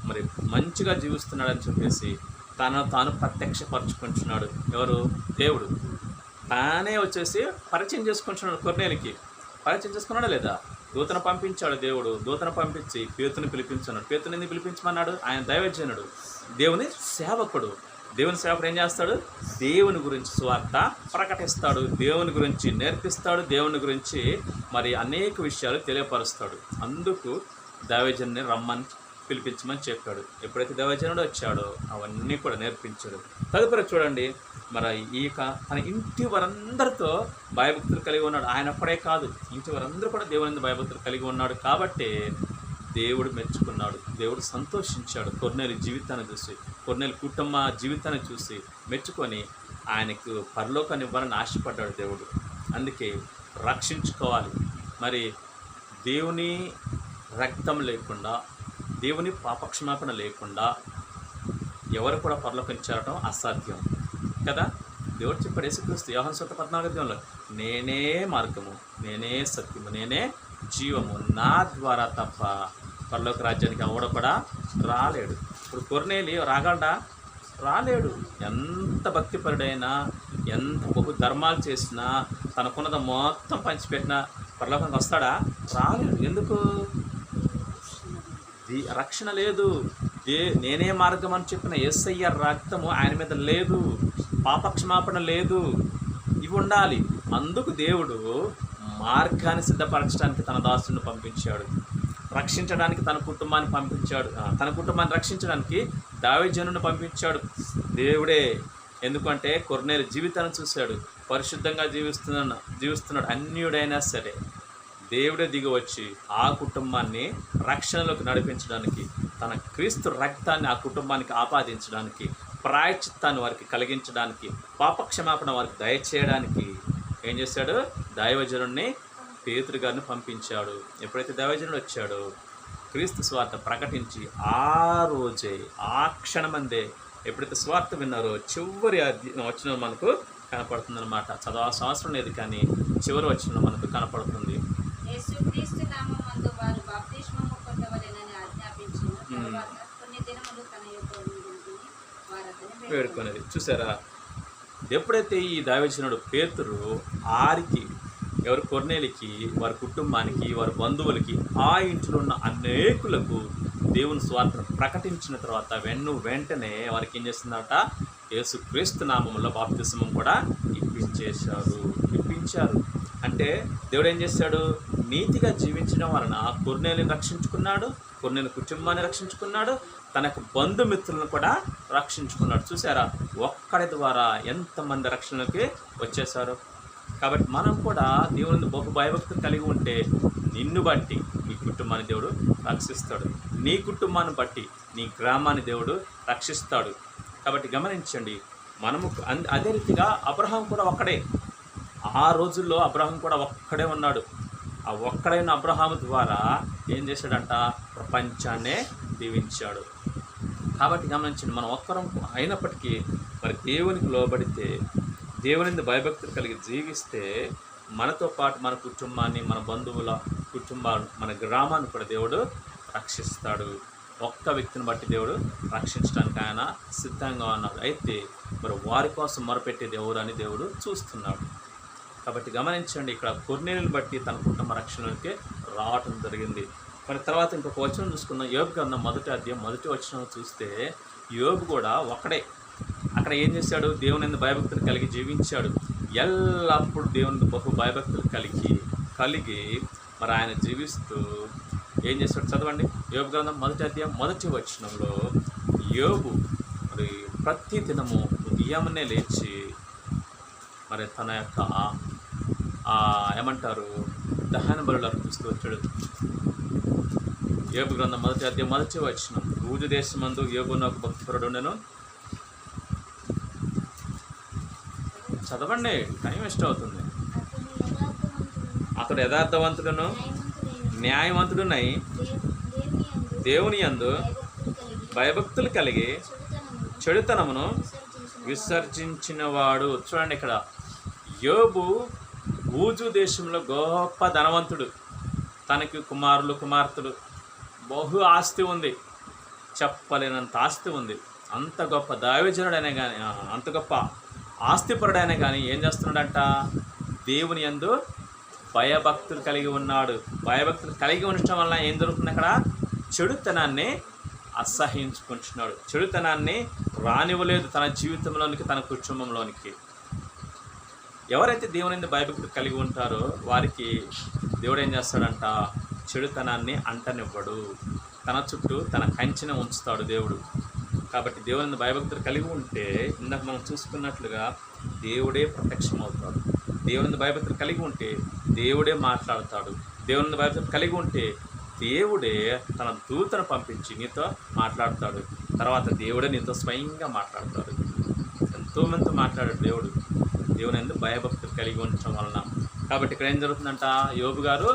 మరి మంచిగా జీవిస్తున్నాడని చెప్పేసి తనను తాను ప్రత్యక్షపరచుకుంటున్నాడు. ఎవరు? దేవుడు. తానే వచ్చేసి పరిచయం చేసుకుంటున్నాడు. కొర్నేలికి పరిచయం చేసుకున్నాడా లేదా? దూతను పంపించాడు దేవుడు. దూతను పంపించి పేతుని పిలిపించున్నాడు. పేతుని ఎందుకు పిలిపించమన్నాడు? ఆయన దైవజనుడు, దేవుని సేవకుడు. దేవుని సేవకుడు ఏం చేస్తాడు? దేవుని గురించి సువార్త ప్రకటిస్తాడు, దేవుని గురించి నేర్పిస్తాడు, దేవుని గురించి మరి అనేక విషయాలు తెలియపరుస్తాడు. అందుకు దైవజనుని రమ్మని పిలిపించమని చెప్పాడు. ఎప్పుడైతే దైవజనుడు వచ్చాడో అవన్నీ కూడా నేర్పించాడు. తదుపరి చూడండి, మరి తన ఇంటి వారందరితో భయభక్తులు కలిగి ఉన్నాడు. ఆయన ఒక్కడే కాదు, ఇంటి వారందరూ కూడా దేవుని భయభక్తులు కలిగి ఉన్నాడు. కాబట్టి దేవుడు మెచ్చుకున్నాడు, దేవుడు సంతోషించాడు. కొర్నేలి జీవితాన్ని చూసి, కొర్నేలి కుటుంబ జీవితాన్ని చూసి మెచ్చుకొని ఆయనకు పరలోకాన్ని ఇవ్వాలని ఆశపడ్డాడు దేవుడు. అందుకే రక్షించుకోవాలి. మరి దేవుని రక్తం లేకుండా, దేవుని పాపక్షమాపణ లేకుండా ఎవరు కూడా పరలోకం చేరటం అసాధ్యం కదా. దేవుడు చెప్పాడు, యేసుక్రీస్తు యోహాను సువార్త 14:14 నేనే మార్గము, నేనే సత్యము, నేనే జీవము, నా ద్వారా తప్ప పరలోక రాజ్యానికి ఎవడు కూడా రాలేడు. ఇప్పుడు కొర్నేలి రాగలడా? రాలేడు. ఎంత భక్తిపరుడైనా, ఎంత బహు ధర్మాలు చేసినా, తనకున్నది మొత్తం పంచిపెట్టినా పరలోకానికి వస్తాడా? రాలేడు. ఎందుకు? రక్షణ లేదు. నేనే మార్గం అని చెప్పిన యేసయ్య రక్తము ఆయన మీద లేదు, పాపక్షమాపణ లేదు. ఇవి ఉండాలి. అందుకు దేవుడు మార్గాన్ని సిద్ధపరచడానికి తన దాసుని పంపించాడు, రక్షించడానికి తన కుటుంబాన్ని పంపించాడు, తన కుటుంబాన్ని రక్షించడానికి దావీదును పంపించాడు దేవుడే. ఎందుకంటే కొర్నేలి జీవితాన్ని చూశాడు, పరిశుద్ధంగా జీవిస్తున్నాడు. అన్యుడైనా సరే దేవుడే దిగి వచ్చి ఆ కుటుంబాన్ని రక్షణలోకి నడిపించడానికి, తన క్రీస్తు రక్తాన్ని ఆ కుటుంబానికి ఆపాదించడానికి, ప్రాయశ్చిత్తాన్ని వారికి కలిగించడానికి, పాపక్షమాపణ వారికి దయచేయడానికి ఏం చేశాడు? దైవజనుడిని పేతురు గారిని పంపించాడు. ఎప్పుడైతే దైవజనుడు వచ్చాడో క్రీస్తు స్వార్థ ప్రకటించి ఆ రోజే, ఆ క్షణమందే ఎప్పుడైతే స్వార్థ విన్నారో చివరి వచనం మనకు కనపడుతుందన్నమాట. చదవాల్సిన అవసరం లేదు, కానీ చివరి వచనం మనకు కనపడుతుంది. వేడుకునేది చూసారా? ఎప్పుడైతే ఈ దైవజనుడు పేతురు ఆరికి, ఎవరు? కొర్నేలికి, వారి కుటుంబానికి, వారి బంధువులకి, ఆ ఇంట్లో ఉన్న అనేకులకు దేవుని స్వార్థను ప్రకటించిన తర్వాత వెంటనే వారికి ఏం చేస్తుందట? యేసుక్రీస్తు నామములో బాప్తిస్మం కూడా ఇప్పించారు. అంటే దేవుడు ఏం చేశాడు? నీతిగా జీవించడం వలన కొర్నేలిని రక్షించుకున్నాడు, కొర్నేలి కుటుంబాన్ని రక్షించుకున్నాడు, తన యొక్క బంధుమిత్రులను కూడా రక్షించుకున్నాడు. చూసారా? ఒక్కడి ద్వారా ఎంతమంది రక్షణలోకి వచ్చేసారు. కాబట్టి మనం కూడా దేవుని బహు భయభక్తులు కలిగి ఉంటే నిన్ను బట్టి నీ కుటుంబాన్ని దేవుడు రక్షిస్తాడు, నీ కుటుంబాన్ని బట్టి నీ గ్రామాన్ని దేవుడు రక్షిస్తాడు. కాబట్టి గమనించండి, మనము అదే రీతిగా అబ్రహాం కూడా ఒక్కడే. ఆ రోజుల్లో అబ్రహాం కూడా ఒక్కడే ఉన్నాడు. ఆ ఒక్కడైన అబ్రహాము ద్వారా ఏం చేశాడంట? ప్రపంచాన్నే దీవించాడు. కాబట్టి గమనించండి, మనం ఒక్కరం అయినప్పటికీ మరి దేవునికి లోబడితే, దేవుని భయభక్తులు కలిగి జీవిస్తే మనతో పాటు మన కుటుంబాన్ని, మన బంధువుల కుటుంబాలు, మన గ్రామాన్ని కూడా దేవుడు రక్షిస్తాడు. ఒక్క వ్యక్తిని బట్టి దేవుడు రక్షించడానికి ఆయన సిద్ధంగా ఉన్నాడు. అయితే మరి వారి కోసం మొరపెట్టేది ఎవరు అని దేవుడు చూస్తున్నాడు. కాబట్టి గమనించండి, ఇక్కడ కొర్నేలిని బట్టి తన కుటుంబ రక్షణలోకి రావటం జరిగింది. మరి తర్వాత ఇంకొక వచనం చూసుకున్నాం. యోబు గ్రంథం 1వ అధ్యాయం 1వ వచనం చూస్తే యోబు కూడా ఒక్కడే. అక్కడ ఏం చేశాడు? దేవుని భయభక్తులు కలిగి జీవించాడు. ఎల్లప్పుడూ దేవుని బహు భయభక్తులు కలిగి మరి ఆయన జీవిస్తూ ఏం చేశాడు? చదవండి. యోబు గ్రంథం 1వ అధ్యాయం 1వ వచనంలో యోబు మరి ప్రతి దినము ఉదయాన్నే లేచి మరి తన యొక్క ఏమంటారు దహన బలులు అర్పిస్తూ వచ్చాడు. యోబు గ్రంథం 1వ అధ్యాయం 1వ వచనం, ఊజు దేశమందు యోబు నాకు భక్తిపరుడు ఉండెను. చదవండి, టైం వేస్ట్ అవుతుంది. అతడు యథార్థవంతుడును న్యాయవంతుడునై దేవుని యందు భయభక్తులు కలిగి చెడుతనమును విసర్జించినవాడు. చూడండి, ఇక్కడ యోబు ఊజు దేశంలో గొప్ప ధనవంతుడు. తనకి కుమారులు కుమార్తెలు బహు ఆస్తి ఉంది, చెప్పలేనంత ఆస్తి ఉంది. అంత గొప్ప దైవజనుడైనా కానీ, అంత గొప్ప ఆస్తిపరుడైనా కానీ ఏం చేస్తున్నాడంట? దేవుని యందు భయభక్తులు కలిగి ఉన్నాడు. భయభక్తులు కలిగి ఉండటం వల్ల ఏం జరుగుతుంది? అక్కడ చెడుతనాన్ని అసహించుకుంటున్నాడు. చెడుతనాన్ని రానివ్వలేదు తన జీవితంలోనికి, తన కుటుంబంలోనికి. ఎవరైతే దేవుని యందు భయభక్తులు కలిగి ఉంటారో వారికి దేవుడు ఏం చేస్తాడంట? చెడుతనాన్ని అంటనివ్వడు. తన చుట్టూ తన కంచెను ఉంచుతాడు దేవుడు. కాబట్టి దేవుని భయభక్తులు కలిగి ఉంటే ఇందాక మనం చూసుకున్నట్లుగా దేవుడే ప్రత్యక్షం అవుతాడు. దేవుని భయభక్తులు కలిగి ఉంటే దేవుడే మాట్లాడతాడు. దేవుని భయభక్తులు కలిగి ఉంటే దేవుడే తన దూతను పంపించి నీతో మాట్లాడతాడు. తర్వాత దేవుడే నీతో స్వయంగా మాట్లాడతాడు. ఎంతోమందితో మాట్లాడాడు దేవుడు దేవుని యందు భయభక్తులు కలిగి ఉండటం వలన. కాబట్టి ఇక్కడ ఏం జరుగుతుందంట? యోబు గారు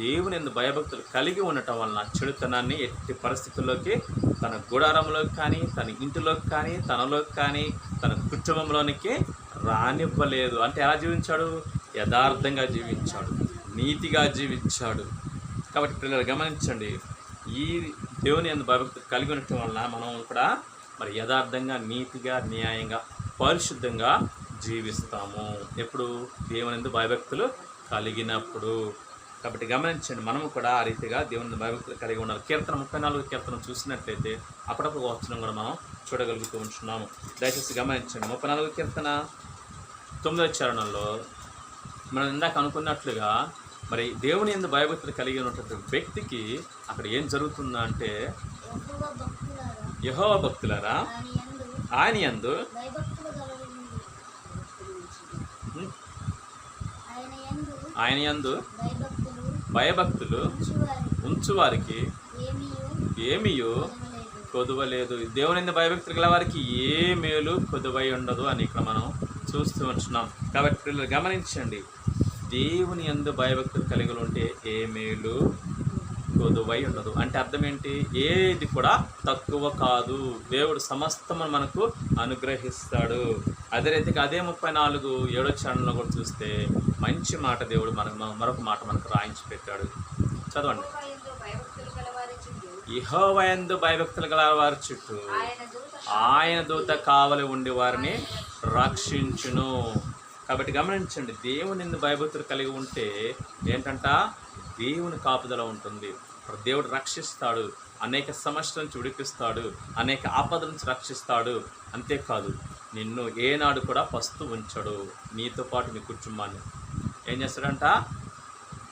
దేవుని యందు భయభక్తులు కలిగి ఉండటం వలన చెడుతనాన్ని ఎట్టి పరిస్థితుల్లోకి తన గుడారంలోకి కానీ, తన ఇంటిలోకి కానీ, తనలోకి కానీ, తన కుటుంబంలోనికి రానివ్వలేదు. అంటే ఎలా జీవించాడు? యథార్థంగా జీవించాడు, నీతిగా జీవించాడు. కాబట్టి పిల్లలు గమనించండి, ఈ దేవుని యందు భయభక్తులు కలిగి ఉండటం వలన మనం కూడా మరి యథార్థంగా, నీతిగా, న్యాయంగా, పరిశుద్ధంగా జీవిస్తాము. ఎప్పుడు? దేవుని యందు భయభక్తులు కలిగినప్పుడు. కాబట్టి గమనించండి, మనము కూడా ఆ రీతిగా దేవుని భయభక్తులు కలిగి ఉండాలి. కీర్తన 34 కీర్తన చూసినట్లయితే అప్పుడప్పుడు వచనం కూడా మనం చూడగలుగుతూ ఉంటున్నాము. దయచేసి గమనించండి. 34 కీర్తన 9వ చరణంలో మనం ఇందాక అనుకున్నట్లుగా మరి దేవుని యందు భయభక్తులు కలిగి ఉన్నటువంటి వ్యక్తికి అక్కడ ఏం జరుగుతుందంటే, యెహోవా భక్తులారా ఆయన యందు భయభక్తులు ఉంచువారికి ఏమీయూ కొదువలేదు. దేవుని యందు భయభక్తులు గల వారికి ఏ మేలు కొదువై ఉండదు అని ఇక్కడ మనం చూస్తూ ఉంటున్నాం. కాబట్టి పిల్లలు గమనించండి, దేవుని యందు భయభక్తులు కలిగి ఉంటే ఏ మేలు కొదువై ఉండదు. అంటే అర్థం ఏంటి? ఏది కూడా తక్కువ కాదు. దేవుడు సమస్తమును మనకు అనుగ్రహిస్తాడు. అదే రీతిగా అదే 34 చరణంలో కూడా చూస్తే మంచి మాట దేవుడు మరొక మాట మనకు రాయించి పెట్టాడు. చదవండి. యెహోవా యందు భయభక్తులు గల వారి చుట్టూ ఆయన దూత కావలి ఉండి వారిని రక్షించును. కాబట్టి గమనించండి, దేవుని యందు భయభక్తులు కలిగి ఉంటే ఏంటంట? దేవుని కాపుదల ఉంటుంది. దేవుడు రక్షిస్తాడు, అనేక సమస్యల నుంచి విడిపిస్తాడు, అనేక ఆపదల నుంచి రక్షిస్తాడు. అంతేకాదు, నిన్ను ఏనాడు కూడా పస్తు ఉంచడు. నీతో పాటు నీ కుటుంబాన్ని ఏం చేస్తాడంట?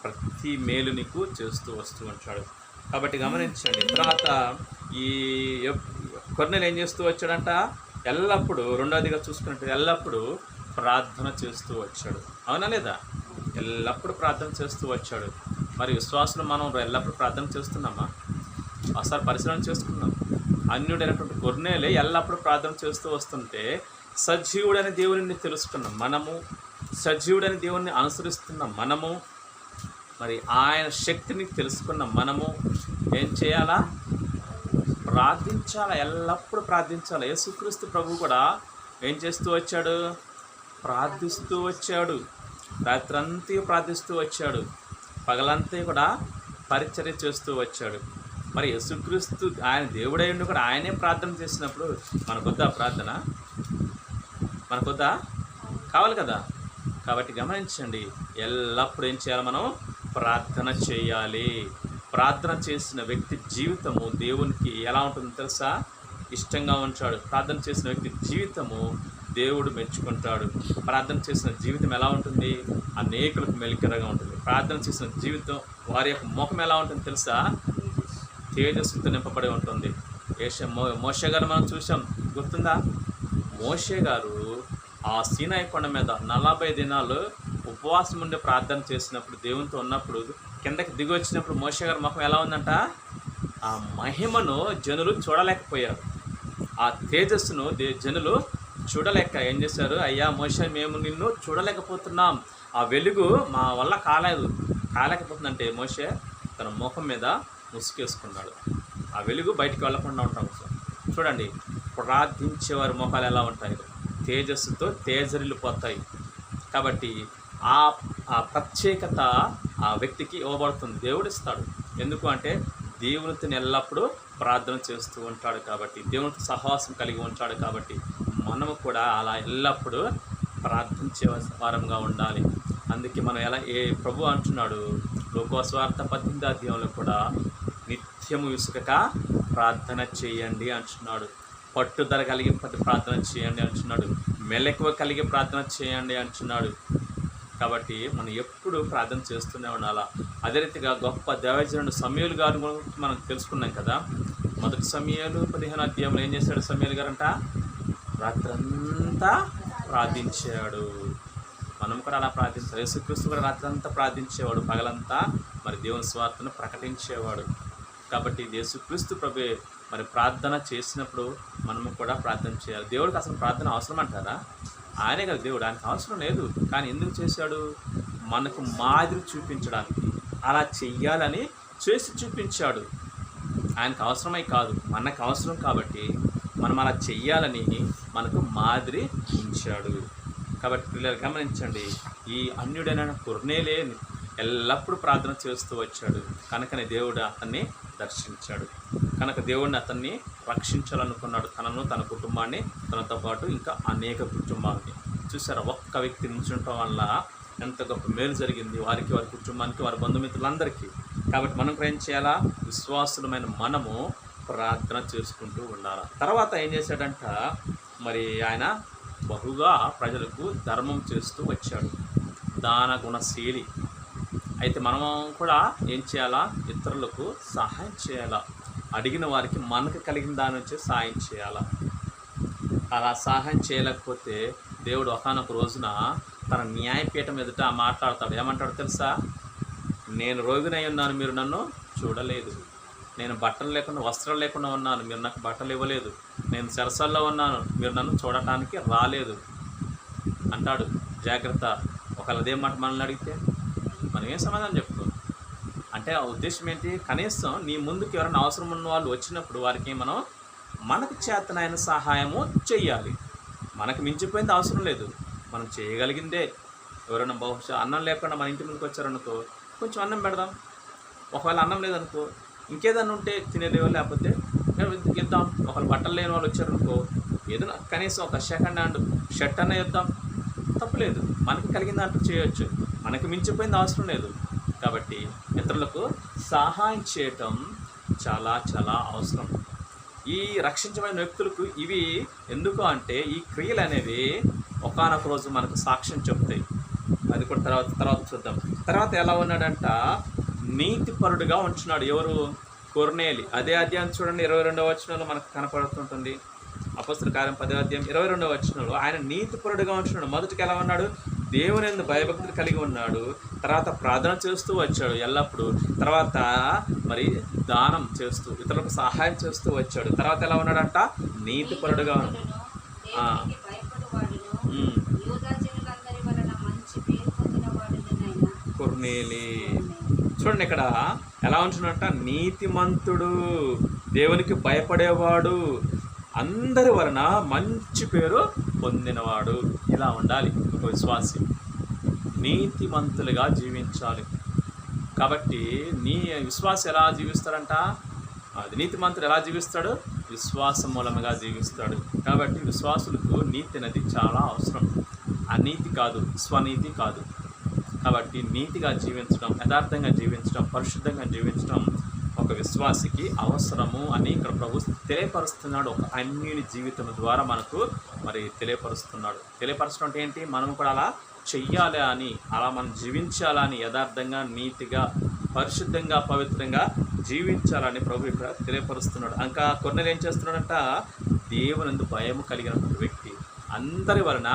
ప్రతి మేలు నీకు చేస్తూ వస్తూ ఉంటాడు. కాబట్టి గమనించండి. తర్వాత ఈ కొర్నేలు ఏం చేస్తూ వచ్చాడంట? ఎల్లప్పుడూ, రెండోదిగా చూసుకున్నట్టు ఎల్లప్పుడూ ప్రార్థన చేస్తూ వచ్చాడు. అవునా లేదా? ఎల్లప్పుడూ ప్రార్థన చేస్తూ వచ్చాడు. మరి విశ్వాసులు మనం ఎల్లప్పుడూ ప్రార్థన చేస్తున్నామా? ఒకసారి పరిశీలన చేసుకున్నాం. అన్యుడైనటువంటి కొర్నేలే ఎల్లప్పుడూ ప్రార్థన చేస్తూ వస్తుంటే సజీవుడైన దేవుడిని తెలుసుకున్నాం మనము, సజీవుడైన దేవుడిని అనుసరిస్తున్నాం మనము, మరి ఆయన శక్తిని తెలుసుకున్న మనము ఏం చేయాలా? ప్రార్థించాలా, ఎల్లప్పుడూ ప్రార్థించాలి. యేసుక్రీస్తు ప్రభువు కూడా ఏం చేస్తూ వచ్చాడు? ప్రార్థిస్తూ వచ్చాడు. రాత్రంతా ప్రార్థిస్తూ వచ్చాడు, పగలంతా కూడా పరిచర్య చేస్తూ వచ్చాడు. మరి యేసుక్రీస్తు ఆయన దేవుడై ఉండి కూడా ఆయనే ప్రార్థన చేసినప్పుడు మనకొద్దా ప్రార్థన? మనకొద్దా? కావాలి కదా. కాబట్టి గమనించండి, ఎల్లప్పుడూ ఏం చేయాలి? మనం ప్రార్థన చేయాలి. ప్రార్థన చేసిన వ్యక్తి జీవితము దేవునికి ఎలా ఉంటుందో తెలుసా? ఇష్టంగా ఉంటాడు. ప్రార్థన చేసిన వ్యక్తి జీవితము దేవుడు మెచ్చుకుంటాడు. ప్రార్థన చేసిన జీవితం ఎలా ఉంటుంది? అనేకులకు మెలికరగా ఉంటుంది. ప్రార్థన చేసిన జీవితం వారి యొక్క ముఖం ఎలా ఉంటుంది తెలుసా? తేజస్సుతో నింపబడి ఉంటుంది. మోషే గారు మనం చూసాం, గుర్తుందా? మోషే గారు ఆ సీనాయి కొండ మీద 40 దినాలు ఉపవాసం ఉండి ప్రార్థన చేసినప్పుడు, దేవునితో ఉన్నప్పుడు, కిందకి దిగి వచ్చినప్పుడు మోషే గారి ముఖం ఎలా ఉందంట? ఆ మహిమను జనులు చూడలేకపోయారు. ఆ తేజస్సును జనులు చూడలేక ఏం చేశారు? అయ్యా మోషే, మేము నిన్ను చూడలేకపోతున్నాం, ఆ వెలుగు మా వల్ల కాలేకపోతుందంటే మోషే తన ముఖం మీద ముసుకేసుకున్నాడు. ఆ వెలుగు బయటికి వెళ్ళకుండా ఉంటాం. చూడండి, ప్రార్థించేవారి ముఖాలు ఎలా ఉంటాయి? తేజస్సుతో తేజరిల్లిపోతాయి. కాబట్టి ఆ ప్రత్యేకత ఆ వ్యక్తికి ఇవ్వబడుతుంది. దేవుడు ఇస్తాడు. ఎందుకు అంటే దేవునితో ఎల్లప్పుడూ ప్రార్థన చేస్తూ ఉంటాడు కాబట్టి, దేవునితో సహవాసం కలిగి ఉంటాడు కాబట్టి మనము కూడా అలా ఎల్లప్పుడూ ప్రార్థించే వారంగా ఉండాలి. అందుకే మనం ప్రభు అంటున్నాడు లోకస్వార్థ 18వ అధ్యాయంలో కూడా నిత్యము విసుకక ప్రార్థన చేయండి అంటున్నాడు. పట్టుదల కలిగి ప్రార్థన చేయండి అంటున్నాడు. మెలకువ కలిగి ప్రార్థన చేయండి అంటున్నాడు. కాబట్టి మనం ఎప్పుడు ప్రార్థన చేస్తూనే ఉండాలి. అదే రీతిగా గొప్ప దైవజనుడు సమూయేలు గారు మనం తెలుసుకున్నాం కదా. మొదటి సమూయేలు 15వ అధ్యాయంలో ఏం చేశాడు సమూయేలు గారంట? రాత్రంతా ప్రార్థించాడు. మనం కూడా అలా ప్రార్థించాలి. యేసుక్రీస్తు కూడా రాత్రంతా ప్రార్థించేవాడు, పగలంతా మరి దేవుని స్వార్థను ప్రకటించేవాడు. కాబట్టి యేసుక్రీస్తు ప్రభువే మరి ప్రార్థన చేసినప్పుడు మనము కూడా ప్రార్థన చేయాలి. దేవుడికి అసలు ప్రార్థన అవసరం అంటారా? ఆయనే కదా దేవుడు, ఆయనకు అవసరం లేదు. కానీ ఎందుకు చేశాడు? మనకు మాదిరి చూపించడానికి, అలా చెయ్యాలని చేసి చూపించాడు. ఆయనకు అవసరమై కాదు, మనకు అవసరం కాబట్టి మనం అలా చెయ్యాలని మనకు మాదిరి ఉంచాడు. కాబట్టి పిల్లలు గమనించండి, ఈ అన్యుడైన కొర్నేలే ఎల్లప్పుడూ ప్రార్థన చేస్తూ వచ్చాడు. కనుకనే దేవుడు అతన్ని దర్శించాడు. కనుక దేవుడిని అతన్ని రక్షించాలనుకున్నాడు, తనను, తన కుటుంబాన్ని, తనతో పాటు ఇంకా అనేక కుటుంబాలని. చూసారా, ఒక్క వ్యక్తి నుంచుండటం వల్ల ఎంత గొప్ప మేలు జరిగింది వారికి, వారి కుటుంబానికి, వారి బంధుమిత్రులందరికీ. కాబట్టి మనం ఏం చేయాలా? విశ్వాసులమైన మనము ప్రార్థన చేసుకుంటూ ఉండాలి. తర్వాత ఏం చేశాడంట, మరి ఆయన బహుగా ప్రజలకు ధర్మం చేస్తూ వచ్చాడు. దాన గుణశీలి. అయితే మనం కూడా ఏం చేయాలా? ఇతరులకు సహాయం చేయాలా. అడిగిన వారికి మనకు కలిగిన దాని నుంచి సహాయం చేయాలా. అలా సహాయం చేయలేకపోతే దేవుడు ఒకానొక రోజున తన న్యాయపీఠం ఎదుట మాట్లాడతాడు. ఏమంటాడు తెలుసా? నేను రోగినై ఉన్నాను, మీరు నన్ను చూడలేదు. నేను బట్టలు లేకుండా, వస్త్రాలు లేకుండా ఉన్నాను, మీరు నాకు బట్టలు ఇవ్వలేదు. నేను చెరసాల్లో ఉన్నాను, మీరు నన్ను చూడటానికి రాలేదు అంటాడు. జాగ్రత్త. ఒకవేళ అదే మాట మనల్ని అడిగితే మనం ఏం సమాధానం చెప్తాం? అంటే ఆ ఉద్దేశం ఏంటి? కనీసం నీ ముందుకు ఎవరైనా అవసరం ఉన్న వాళ్ళు వచ్చినప్పుడు వారికి మనం మనకు చేతనైన సహాయము చెయ్యాలి. మనకు మించిపోయింది అవసరం లేదు, మనం చేయగలిగిందే. ఎవరైనా బహుశా అన్నం లేకుండా మన ఇంటి ముందుకు వచ్చారనుకో, కొంచెం అన్నం పెడదాం. ఒకవేళ అన్నం లేదనుకో, ఇంకేదన్నా ఉంటే తినేదేవో, లేకపోతే ఇద్దాం. ఒకవేళ బట్టలు లేని వాళ్ళు వచ్చారనుకో, ఏదైనా కనీసం ఒక సెకండ్ హ్యాండ్ షర్ట్ అన్న ఇద్దాం, తప్పులేదు. మనకి కలిగిన దాంట్లో చేయవచ్చు, మనకు మించిపోయింది అవసరం లేదు. కాబట్టి ఇతరులకు సహాయం చేయటం చాలా చాలా అవసరం. ఈ రక్షించబడిన వ్యక్తులకు ఇవి ఎందుకు అంటే, ఈ క్రియలు అనేవి ఒకానొక రోజు మనకు సాక్ష్యం చెప్తాయి. అది కూడా తర్వాత చూద్దాం. తర్వాత ఎలా ఉన్నాడంట? నీతిపరుడుగా ఉంటున్నాడు. ఎవరు? కొర్నేలి. అదే అధ్యాయం చూడండి, 22వ వచనంలో మనకు కనపడుతుంటుంది. అపొస్తలుల కార్యం 10వ అధ్యాయం 22వ వచనంలో ఆయన నీతిపరుడుగా ఉంటున్నాడు. మొదటికి ఎలా ఉన్నాడు? దేవుని యందు భయభక్తులు కలిగి ఉన్నాడు. తర్వాత ప్రార్థన చేస్తూ వచ్చాడు ఎల్లప్పుడూ. తర్వాత మరి దానం చేస్తూ, ఇతరులకు సహాయం చేస్తూ వచ్చాడు. తర్వాత ఎలా ఉన్నాడంట? నీతిపరుడుగా. కొర్నేలి. చూడండి ఇక్కడ ఎలా ఉంటున్నట్ట? నీతిమంతుడు, దేవునికి భయపడేవాడు, అందరి వలన మంచి పేరు పొందినవాడు. ఇలా ఉండాలి ఒక విశ్వాసి. నీతిమంతులుగా జీవించాలి. కాబట్టి నీ విశ్వాసం ఎలా జీవిస్తాడంట? అది నీతిమంతుడు ఎలా జీవిస్తాడు? విశ్వాసం మూలముగా జీవిస్తాడు. కాబట్టి విశ్వాసులకు నీతి అనేది చాలా అవసరం. అనీతి కాదు, స్వనీతి కాదు. కాబట్టి నీతిగా జీవించడం, యథార్థంగా జీవించడం, పరిశుద్ధంగా జీవించడం ఒక విశ్వాసికి అవసరము అని ఇక్కడ ప్రభు తెలియపరుస్తున్నాడు. ఒక అన్యుని జీవితం ద్వారా మనకు మరి తెలియపరుస్తున్నాడు. తెలియపరచడం అంటే ఏంటి? మనం కూడా అలా చెయ్యాలి అని, అలా మనం జీవించాలని, యథార్థంగా, నీతిగా, పరిశుద్ధంగా, పవిత్రంగా జీవించాలని ప్రభు ఇక్కడ తెలియపరుస్తున్నాడు. ఇంకా కొర్నేలి ఏం చేస్తున్నాడంట? దేవునందు భయం కలిగిన వ్యక్తి, అందరి వలన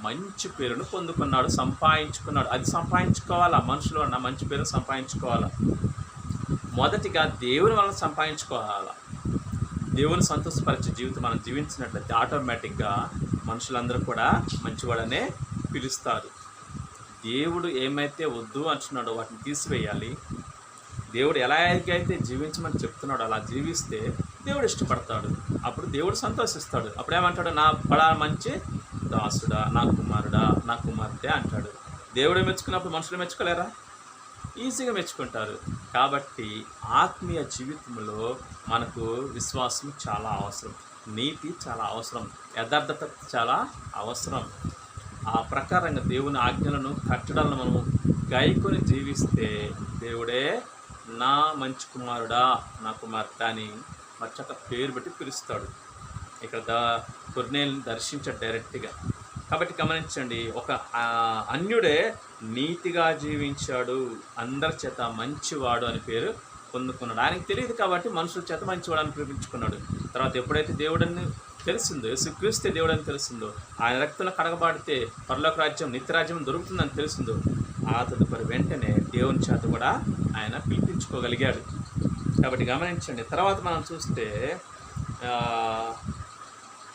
మంచి పేరును పొందుకున్నాడు, సంపాదించుకున్నాడు. అది సంపాదించుకోవాలా? మనుషుల వలన మంచి పేరును సంపాదించుకోవాలా? మొదటిగా దేవుని వలన సంపాదించుకోవాలా. దేవుని సంతోషపరిచే జీవితం మనం జీవించినట్లయితే ఆటోమేటిక్గా మనుషులందరూ కూడా మంచివాడనే పిలుస్తారు. దేవుడు ఏమైతే వద్దు అంటున్నాడో వాటిని తీసివేయాలి. దేవుడు ఎలా అయితే జీవించమని చెప్తున్నాడో అలా జీవిస్తే దేవుడు ఇష్టపడతాడు. అప్పుడు దేవుడు సంతోషిస్తాడు. అప్పుడేమంటాడు? నా బడా మంచి దాసుడా, నా కుమారుడా, నా కుమార్తె అంటాడు. దేవుడు మెచ్చుకున్నప్పుడు మనుషులు మెచ్చుకోలేరా? ఈజీగా మెచ్చుకుంటారు. కాబట్టి ఆత్మీయ జీవితంలో మనకు విశ్వాసం చాలా అవసరం, నీతి చాలా అవసరం, యథార్థత చాలా అవసరం. ఆ ప్రకారంగా దేవుని ఆజ్ఞలను కట్టడాలను మనము గాయకొని జీవిస్తే దేవుడే నా మంచి కుమారుడా, నా కుమార్తె అని మచ్చక పేరు పెట్టి పిలుస్తాడు. ఇక్కడ కొర్నేలుని దర్శించాడు డైరెక్ట్గా. కాబట్టి గమనించండి, ఒక అన్యుడే నీతిగా జీవించాడు, అందరి చేత మంచివాడు అని పేరు పొందుకున్నాడు. ఆయనకు తెలియదు కాబట్టి మనుషుల చేత మంచివాడు అని పిలిపించుకున్నాడు. తర్వాత ఎప్పుడైతే దేవుడని తెలిసిందో, యేసుక్రీస్తే దేవుడని తెలిసిందో, ఆయన రక్తంలో కడగబాడితే పరలోక రాజ్యం నిత్యరాజ్యం దొరుకుతుందని తెలిసిందో, ఆ తదుపరి వెంటనే దేవుని చేత కూడా ఆయన పిలిపించుకోగలిగాడు. కాబట్టి గమనించండి. తర్వాత మనం చూస్తే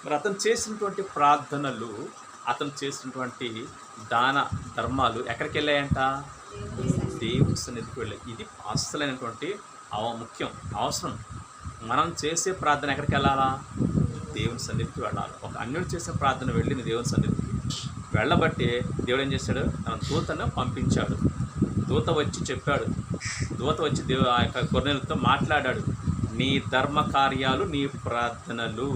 మరి అతను చేసినటువంటి ప్రార్థనలు, అతను చేసినటువంటి దాన ధర్మాలు ఎక్కడికి వెళ్ళాయంట? దేవుని సన్నిధికి వెళ్ళాయి. ఇది అసలైనటువంటి ముఖ్యం, అవసరం. మనం చేసే ప్రార్థన ఎక్కడికి వెళ్ళాలా? దేవుని సన్నిధికి వెళ్ళాలి. ఒక అన్యుడు చేసే ప్రార్థన వెళ్ళింది దేవుని సన్నిధికి. వెళ్ళబట్టి దేవుడు ఏం చేశాడు? తన దూతను పంపించాడు. దూత వచ్చి చెప్పాడు, దూత వచ్చి ఆ యొక్క కొర్నేలుతో మాట్లాడాడు. నీ ధర్మ కార్యాలు, నీ ప్రార్థనలు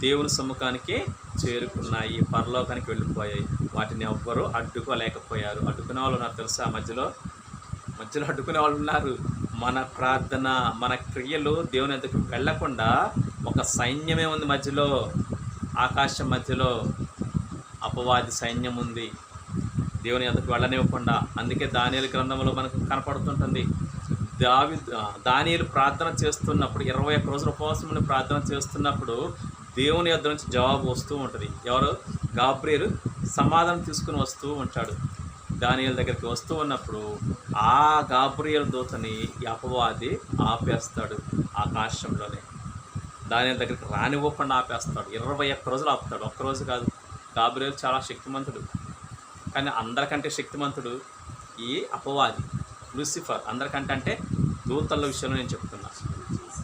దేవుని సమ్ముఖానికి చేరుకున్నాయి, పరలోకానికి వెళ్ళిపోయాయి. వాటిని ఎవ్వరూ అడ్డుకోలేకపోయారు. అడ్డుకునే వాళ్ళు నాకు తెలుసా? మధ్యలో అడ్డుకునే వాళ్ళు ఉన్నారు. మన ప్రార్థన, మన క్రియలు దేవుని ఎదుకు వెళ్లకుండా ఒక సైన్యమే ఉంది మధ్యలో, ఆకాశం మధ్యలో అపవాది సైన్యం ఉంది దేవుని ఎదుకు వెళ్ళనివ్వకుండా. అందుకే దానియేలు గ్రంథంలో మనకు కనపడుతుంటుంది. దానియేలు ప్రార్థన చేస్తున్నప్పుడు, 21 రోజుల ఉపవాసం నుండి ప్రార్థన చేస్తున్నప్పుడు దేవుని యొద్ద నుంచి జవాబు వస్తూ ఉంటుంది. ఎవరు? గాబ్రియేలు సమాధానం తీసుకుని వస్తూ ఉంటాడు. దానియేలు దగ్గరికి వస్తూ ఉన్నప్పుడు ఆ గాబ్రియేలు దూతని ఈ అపవాది ఆపేస్తాడు. ఆకాశంలోనే దానియేలు దగ్గరికి రానివ్వకుండా ఆపేస్తాడు. 21 రోజులు ఆపుతాడు. ఒక్కరోజు కాదు. గాబ్రియేలు చాలా శక్తిమంతుడు, కానీ అందరికంటే శక్తిమంతుడు ఈ అపవాది, లూసిఫర్. అందరికంటే అంటే దూతల విషయంలో నేను చెప్తున్నా.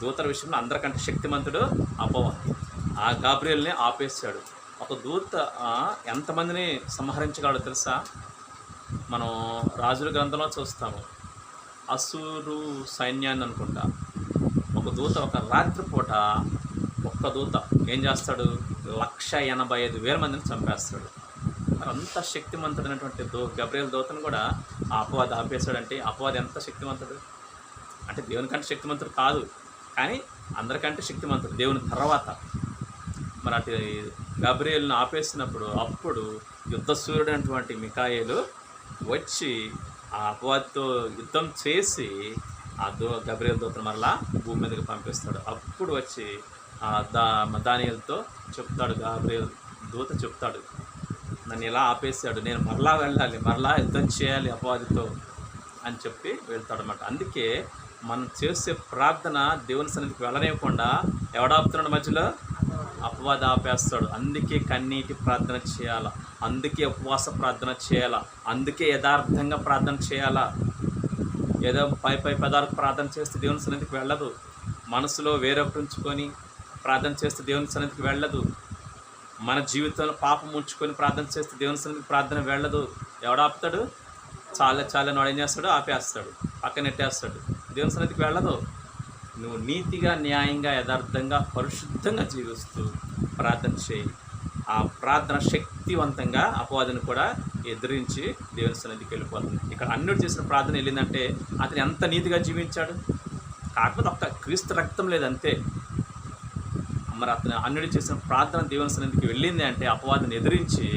దూతల విషయంలో అందరికంటే శక్తిమంతుడు అపవాది. ఆ గాబ్రియేలుని ఆపేశాడు. ఒక దూత ఎంతమందిని సంహరించగలడో తెలుసా? మనం రాజుల గ్రంథంలో చూస్తాము. అసూరు సైన్యాన్ని అనుకుంటా ఒక దూత ఒక రాత్రిపూట ఒక్క దూత ఏం చేస్తాడు? 185,000 మందిని చంపేస్తాడు. మరి అంత శక్తిమంతుడైనటువంటి గాబ్రియేలు దూతను కూడా ఆ అపవాది ఆపేశాడంటే అపవాది ఎంత శక్తిమంతుడు అంటే దేవుని కంటే శక్తిమంతుడు కాదు, కానీ అందరికంటే శక్తిమంతుడు దేవుని తర్వాత. మరి అటు గాబ్రియేలును ఆపేసినప్పుడు అప్పుడు యుద్ధశూరుడైనటువంటి మిఖాయేలు వచ్చి ఆ అపవాదితో యుద్ధం చేసి ఆ గాబ్రియేలు దూతను మరలా భూమి మీదకి పంపిస్తాడు. అప్పుడు వచ్చి దానియేలుతో చెప్తాడు, గాబ్రియేలు దూత చెప్తాడు, నన్ను ఇలా ఆపేశాడు, నేను మరలా వెళ్ళాలి, మరలా యుద్ధం చేయాలి అపవాదితో అని చెప్పి వెళ్తాడు అన్నమాట. అందుకే మనం చేసే ప్రార్థన దేవుని సన్నిధికి వెళ్ళనివ్వకుండా ఎవడాపుతున్నాడు? మధ్యలో అపవాది ఆపేస్తాడు. అందుకే కన్నీటి ప్రార్థన చేయాలా, అందుకే ఉపవాస ప్రార్థన చేయాలా, అందుకే యథార్థంగా ప్రార్థన చేయాలా. ఏదో పై పదాలకు ప్రార్థన చేస్తే దేవుని సన్నిధికి వెళ్ళదు. మనసులో వేరొకటి ఉంచుకొని ప్రార్థన చేస్తే దేవుని సన్నిధికి వెళ్ళదు. మన జీవితంలో పాపం ఉంచుకొని ప్రార్థన చేస్తే దేవుని సన్నిధికి ప్రార్థన వెళ్ళదు. ఎవడాపుతాడు? చాలా వాడు ఏం చేస్తాడు? ఆపేస్తాడు, పక్కనెట్టేస్తాడు. దేవుని సన్నిధికి వెళ్ళదు. నువ్వు నీతిగా, న్యాయంగా, యథార్థంగా, పరిశుద్ధంగా జీవిస్తూ ప్రార్థన చేయి. ఆ ప్రార్థన శక్తివంతంగా అపవాదిని కూడా ఎదిరించి దేవుని సన్నిధికి వెళ్ళిపోతుంది. ఇక్కడ అన్యుడు చేసిన ప్రార్థన వెళ్ళిందంటే అతను ఎంత నీతిగా జీవించాడు, కాకపోతే ఒక్క క్రీస్తు రక్తం లేదంతే. మరి అతను అన్యుడు చేసిన ప్రార్థన దేవుని సన్నిధికి వెళ్ళింది అంటే అపవాదిని ఎదిరించి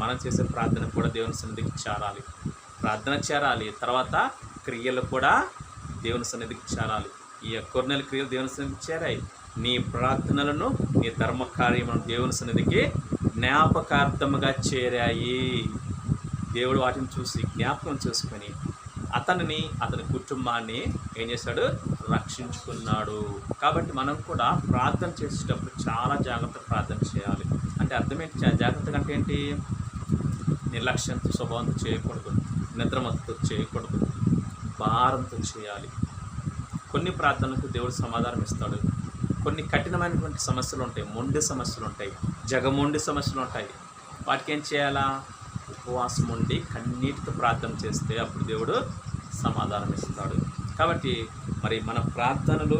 మనం చేసే ప్రార్థన కూడా దేవుని సన్నిధికి చేరాలి. ప్రార్థన చేరాలి, తర్వాత క్రియలు కూడా దేవుని సన్నిధికి చేరాలి. ఈ కొర్నేలు క్రియలు దేవుని సన్నిధికి చేరాయి. నీ ప్రార్థనలను, నీ ధర్మ కార్యములను దేవుని సన్నిధికి జ్ఞాపకార్థముగా చేరాయి. దేవుడు వాటిని చూసి జ్ఞాపకం చేసుకొని అతని కుటుంబాన్ని ఏం చేశాడు? రక్షించుకున్నాడు. కాబట్టి మనం కూడా ప్రార్థన చేసేటప్పుడు చాలా జాగ్రత్తగా ప్రార్థన చేయాలి. అంటే అర్థం ఏంటి? జాగ్రత్తగా అంటే ఏంటి? నిర్లక్ష్యంతో, స్వభావంతో చేయకూడదు, నిద్రమత్తుతో చేయకూడదు, భారంతో చేయాలి. కొన్ని ప్రార్థనలకు దేవుడు సమాధానం ఇస్తాడు. కొన్ని కఠినమైనటువంటి సమస్యలు ఉంటాయి, మొండి సమస్యలు ఉంటాయి, జగమొండి సమస్యలు ఉంటాయి. వాటికి ఏం చేయాలా? ఉపవాసం ఉండి కన్నీటితో ప్రార్థన చేస్తే అప్పుడు దేవుడు సమాధానం ఇస్తాడు. కాబట్టి మరి మన ప్రార్థనలు,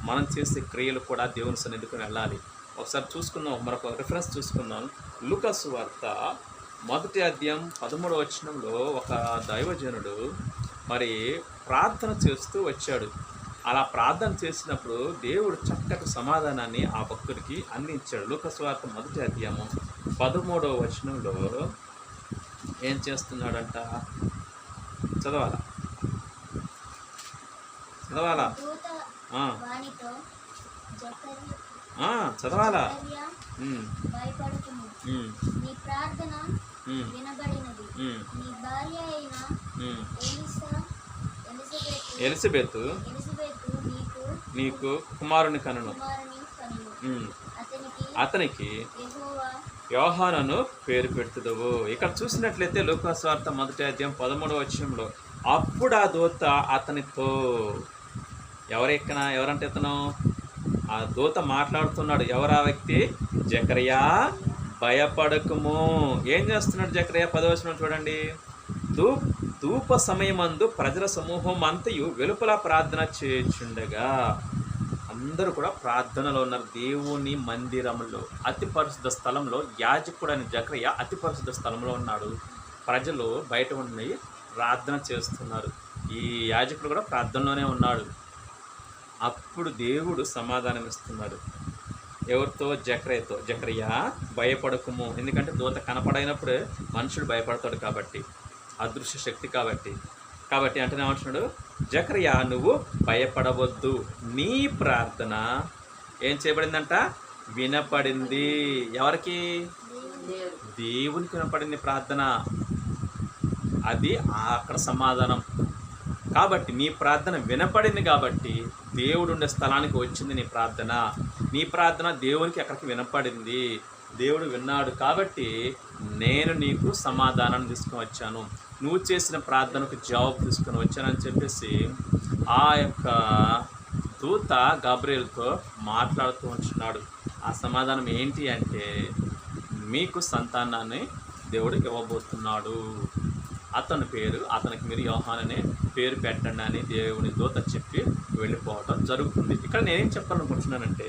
మనం చేసే క్రియలు కూడా దేవుని సన్నిధికి వెళ్ళాలి. ఒకసారి చూసుకుందాం, మరొక రిఫరెన్స్ చూసుకుందాం. లూకా సువార్త 1వ అధ్యాయం 13వ వచనంలో ఒక దైవజనుడు మరి ప్రార్థన చేస్తూ వచ్చాడు. అలా ప్రార్థన చేసినప్పుడు దేవుడు చక్కటి సమాధానాన్ని ఆ భక్తుడికి అందించాడు. లూకా సువార్త 1వ అధ్యాయం 13వ వచనంలో ఏం చేస్తున్నాడంట? చదవాలా? చదవాలా? చదవాలా? ఎలిజబెత్ నీకు కుమారుని కనును, అతనికి యోహానును పేరు పెడుతుదవు. ఇక్కడ చూసినట్లయితే లూకా సువార్త 1వ అధ్యాయం 13వ వచనంలో అప్పుడు ఆ దూత అతనితో, ఎవరంటే ఇతను ఆ దూత మాట్లాడుతున్నాడు. ఎవరా వ్యక్తి? జకరియా, భయపడకుము. ఏం చేస్తున్నాడు జకరియా? 10వ వచనం చూడండి. ధూప సమయమందు ప్రజల సమూహం అంతయు వెలుపల ప్రార్థన చేయుచుండగా, అందరూ కూడా ప్రార్థనలో ఉన్నారు. దేవుని మందిరంలో, అతి పరిశుద్ధ స్థలంలో యాజకుడని జకరియా అతి పరిశుద్ధ స్థలంలో ఉన్నాడు. ప్రజలు బయట ఉండి ప్రార్థన చేస్తున్నారు. ఈ యాజకుడు కూడా ప్రార్థనలోనే ఉన్నాడు. అప్పుడు దేవుడు సమాధానం ఇస్తున్నాడు. ఎవరితో? జకరియతో. జకరియా భయపడకుము. ఎందుకంటే దూత కనపడైనప్పుడు మనుషుడు భయపడతాడు కాబట్టి, అదృశ్య శక్తి కాబట్టి అంటే ఏమంటున్నాడు? జకరియా నువ్వు భయపడవద్దు, నీ ప్రార్థన ఏం చేయబడిందంట? వినపడింది. ఎవరికి? దేవునికి వినపడింది ప్రార్థన. అది అక్కడ సమాధానం. కాబట్టి నీ ప్రార్థన వినపడింది కాబట్టి దేవుడు ఉండే స్థలానికి వచ్చింది నీ ప్రార్థన దేవునికి అక్కడికి వినపడింది. దేవుడు విన్నాడు కాబట్టి నేను నీకు సమాధానాన్ని తీసుకొని వచ్చాను, నువ్వు చేసిన ప్రార్థనకు జవాబు తీసుకొని వచ్చానని చెప్పేసి ఆ యొక్క దూత గాబ్రియేలుతో మాట్లాడుతూ ఉంటున్నాడు. ఆ సమాధానం ఏంటి అంటే, మీకు సంతానాన్ని దేవుడు ఇవ్వబోతున్నాడు, అతనికి మీరు యోహాను అనే పేరు పెట్టండి అని దేవుని దూత చెప్పి వెళ్ళిపోవటం జరుగుతుంది. ఇక్కడ నేనేం చెప్పాలనుకుంటున్నానంటే,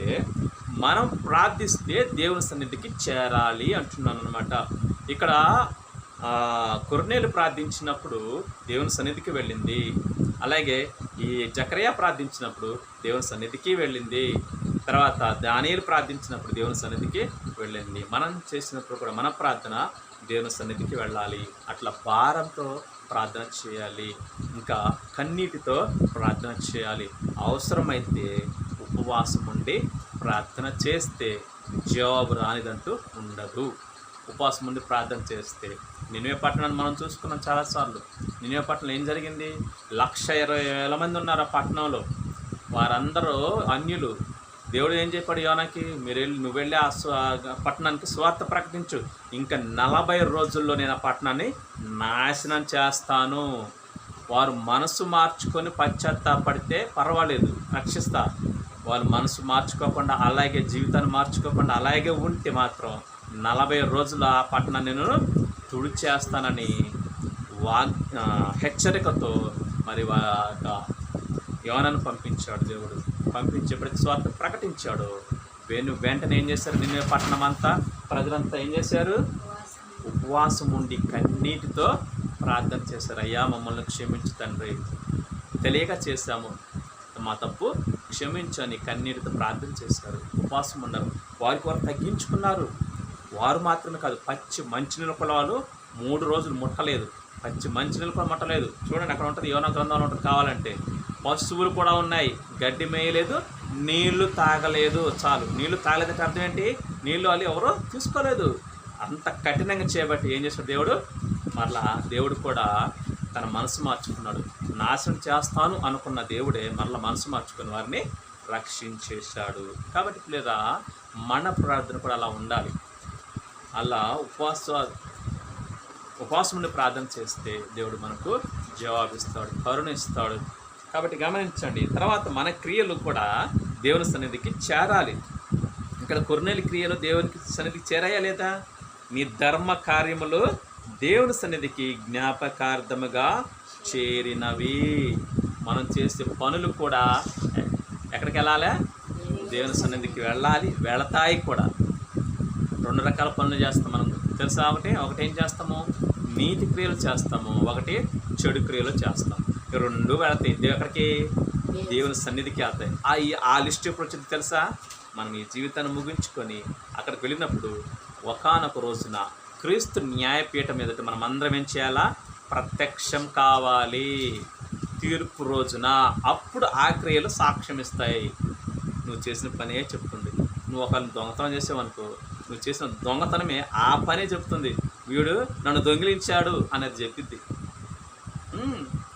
మనం ప్రార్థిస్తే దేవుని సన్నిధికి చేరాలి అంటున్నాను అనమాట. ఇక్కడ కొర్నేలు ప్రార్థించినప్పుడు దేవుని సన్నిధికి వెళ్ళింది, అలాగే ఈ జకరియా ప్రార్థించినప్పుడు దేవుని సన్నిధికి వెళ్ళింది, తర్వాత దానియేలు ప్రార్థించినప్పుడు దేవుని సన్నిధికి వెళ్ళింది. మనం చేసినప్పుడు కూడా మన ప్రార్థన దేవుని సన్నిధికి వెళ్ళాలి. అట్లా భారంతో ప్రార్థన చేయాలి, ఇంకా కన్నీటితో ప్రార్థన చేయాలి. అవసరమైతే ఉపవాసం ఉండి ప్రార్థన చేస్తే జవాబు రానిదంటూ ఉండదు. ఉపవాసం ఉండి ప్రార్థన చేస్తే నినివే పట్టణాన్ని మనం చూసుకున్నాం చాలాసార్లు. నినివే పట్టణంలో ఏం జరిగింది? 120,000 మంది ఉన్నారు ఆ పట్టణంలో. వారందరూ అన్యులు. దేవుడు ఏం చెప్పాడు యోనాకి? నువ్వు వెళ్ళి ఆ పట్టణానికి స్వార్థ ప్రకటించు, ఇంకా 40 రోజుల్లో నేను ఆ పట్టణాన్ని నాశనం చేస్తాను. వారు మనసు మార్చుకొని పశ్చాత్తాపడితే పర్వాలేదు, రక్షిస్తా. వాళ్ళు మనసు మార్చుకోకుండా అలాగే జీవితాన్ని మార్చుకోకుండా అలాగే ఉంటే మాత్రం 40 రోజులు ఆ పట్టణాన్ని నేను తుడిచేస్తానని హెచ్చరికతో మరి యోనాను పంపించాడు. దేవుడు పంపించే ప్రతి స్వార్థ ప్రకటించాడు. వెంటనే ఏం చేశారు? నిన్నే పట్టణం అంతా ప్రజలంతా ఏం చేశారు? ఉపవాసం ఉండి కన్నీటితో ప్రార్థన చేశారు. అయ్యా మమ్మల్ని క్షమించు తండ్రి, తెలియక చేశాము, మా తప్పు క్షమించని కన్నీటితో ప్రార్థన చేశారు. ఉపవాసం ఉన్నారు. వారు తగ్గించుకున్నారు. వారు మాత్రమే కాదు, పచ్చి మంచినీళ్ళ పొలాలు 3 రోజులు ముట్టలేదు. పచ్చి మంచినీళ్ళు కూడా ముట్టలేదు. చూడండి అక్కడ ఉంటుంది, యోనా గ్రంథంలో ఉంటుంది. కావాలంటే పశువులు కూడా ఉన్నాయి, గడ్డి మేయలేదు, నీళ్లు తాగలేదు. చాలు, నీళ్లు తాగలేదంటే అర్థం ఏంటి? నీళ్ళు వాళ్ళు ఎవరో తీసుకోలేదు. అంత కఠినంగా చేయబట్టి ఏం చేశాడు దేవుడు? మరలా దేవుడు కూడా తన మనసు మార్చుకున్నాడు. నాశనం చేస్తాను అనుకున్న దేవుడే మరలా మనసు మార్చుకుని వారిని రక్షించేశాడు. కాబట్టి లేదా మన ప్రార్థన కూడా అలా ఉండాలి. అలా ఉపవాసం నుండి ప్రార్థన చేస్తే దేవుడు మనకు జవాబిస్తాడు, కరుణిస్తాడు. కాబట్టి గమనించండి. తర్వాత మన క్రియలు కూడా దేవుని సన్నిధికి చేరాలి. ఇక్కడ కొర్నేలి క్రియలు దేవునికి సన్నిధికి చేరాయా లేదా? నీ ధర్మ కార్యములు దేవుని సన్నిధికి జ్ఞాపకార్థముగా చేరినవి. మనం చేసే పనులు కూడా ఎక్కడికి వెళ్ళాలి? దేవుని సన్నిధికి వెళ్ళాలి, వెళతాయి కూడా. 2 రకాల పనులు చేస్తాం మనం తెలుసా? ఒకటి ఏం చేస్తాము? నీతి క్రియలు చేస్తాము, ఒకటి చెడు క్రియలు చేస్తాం. ఈ 2 వెళతాయి ఎక్కడికి? దేవుని సన్నిధికి వెళ్తాయి. ఆ లిస్ట్ ఎప్పుడు వచ్చింది తెలుసా? మనం ఈ జీవితాన్ని ముగించుకొని అక్కడికి వెళ్ళినప్పుడు ఒకానొక రోజున క్రీస్తు న్యాయపీఠం ఎదుట మనం అందరం ఏం చేయాలా? ప్రత్యక్షం కావాలి తీర్పు రోజున. అప్పుడు ఆ క్రియలు సాక్ష్యం ఇస్తాయి. నువ్వు చేసిన పనే చెప్తుంది. నువ్వు ఒకరిని దొంగతనం చేసావనుకో, నువ్వు చేసిన దొంగతనమే ఆ పనే చెప్తుంది. వీడు నన్ను దొంగిలించాడు అనేది చెప్పిద్ది.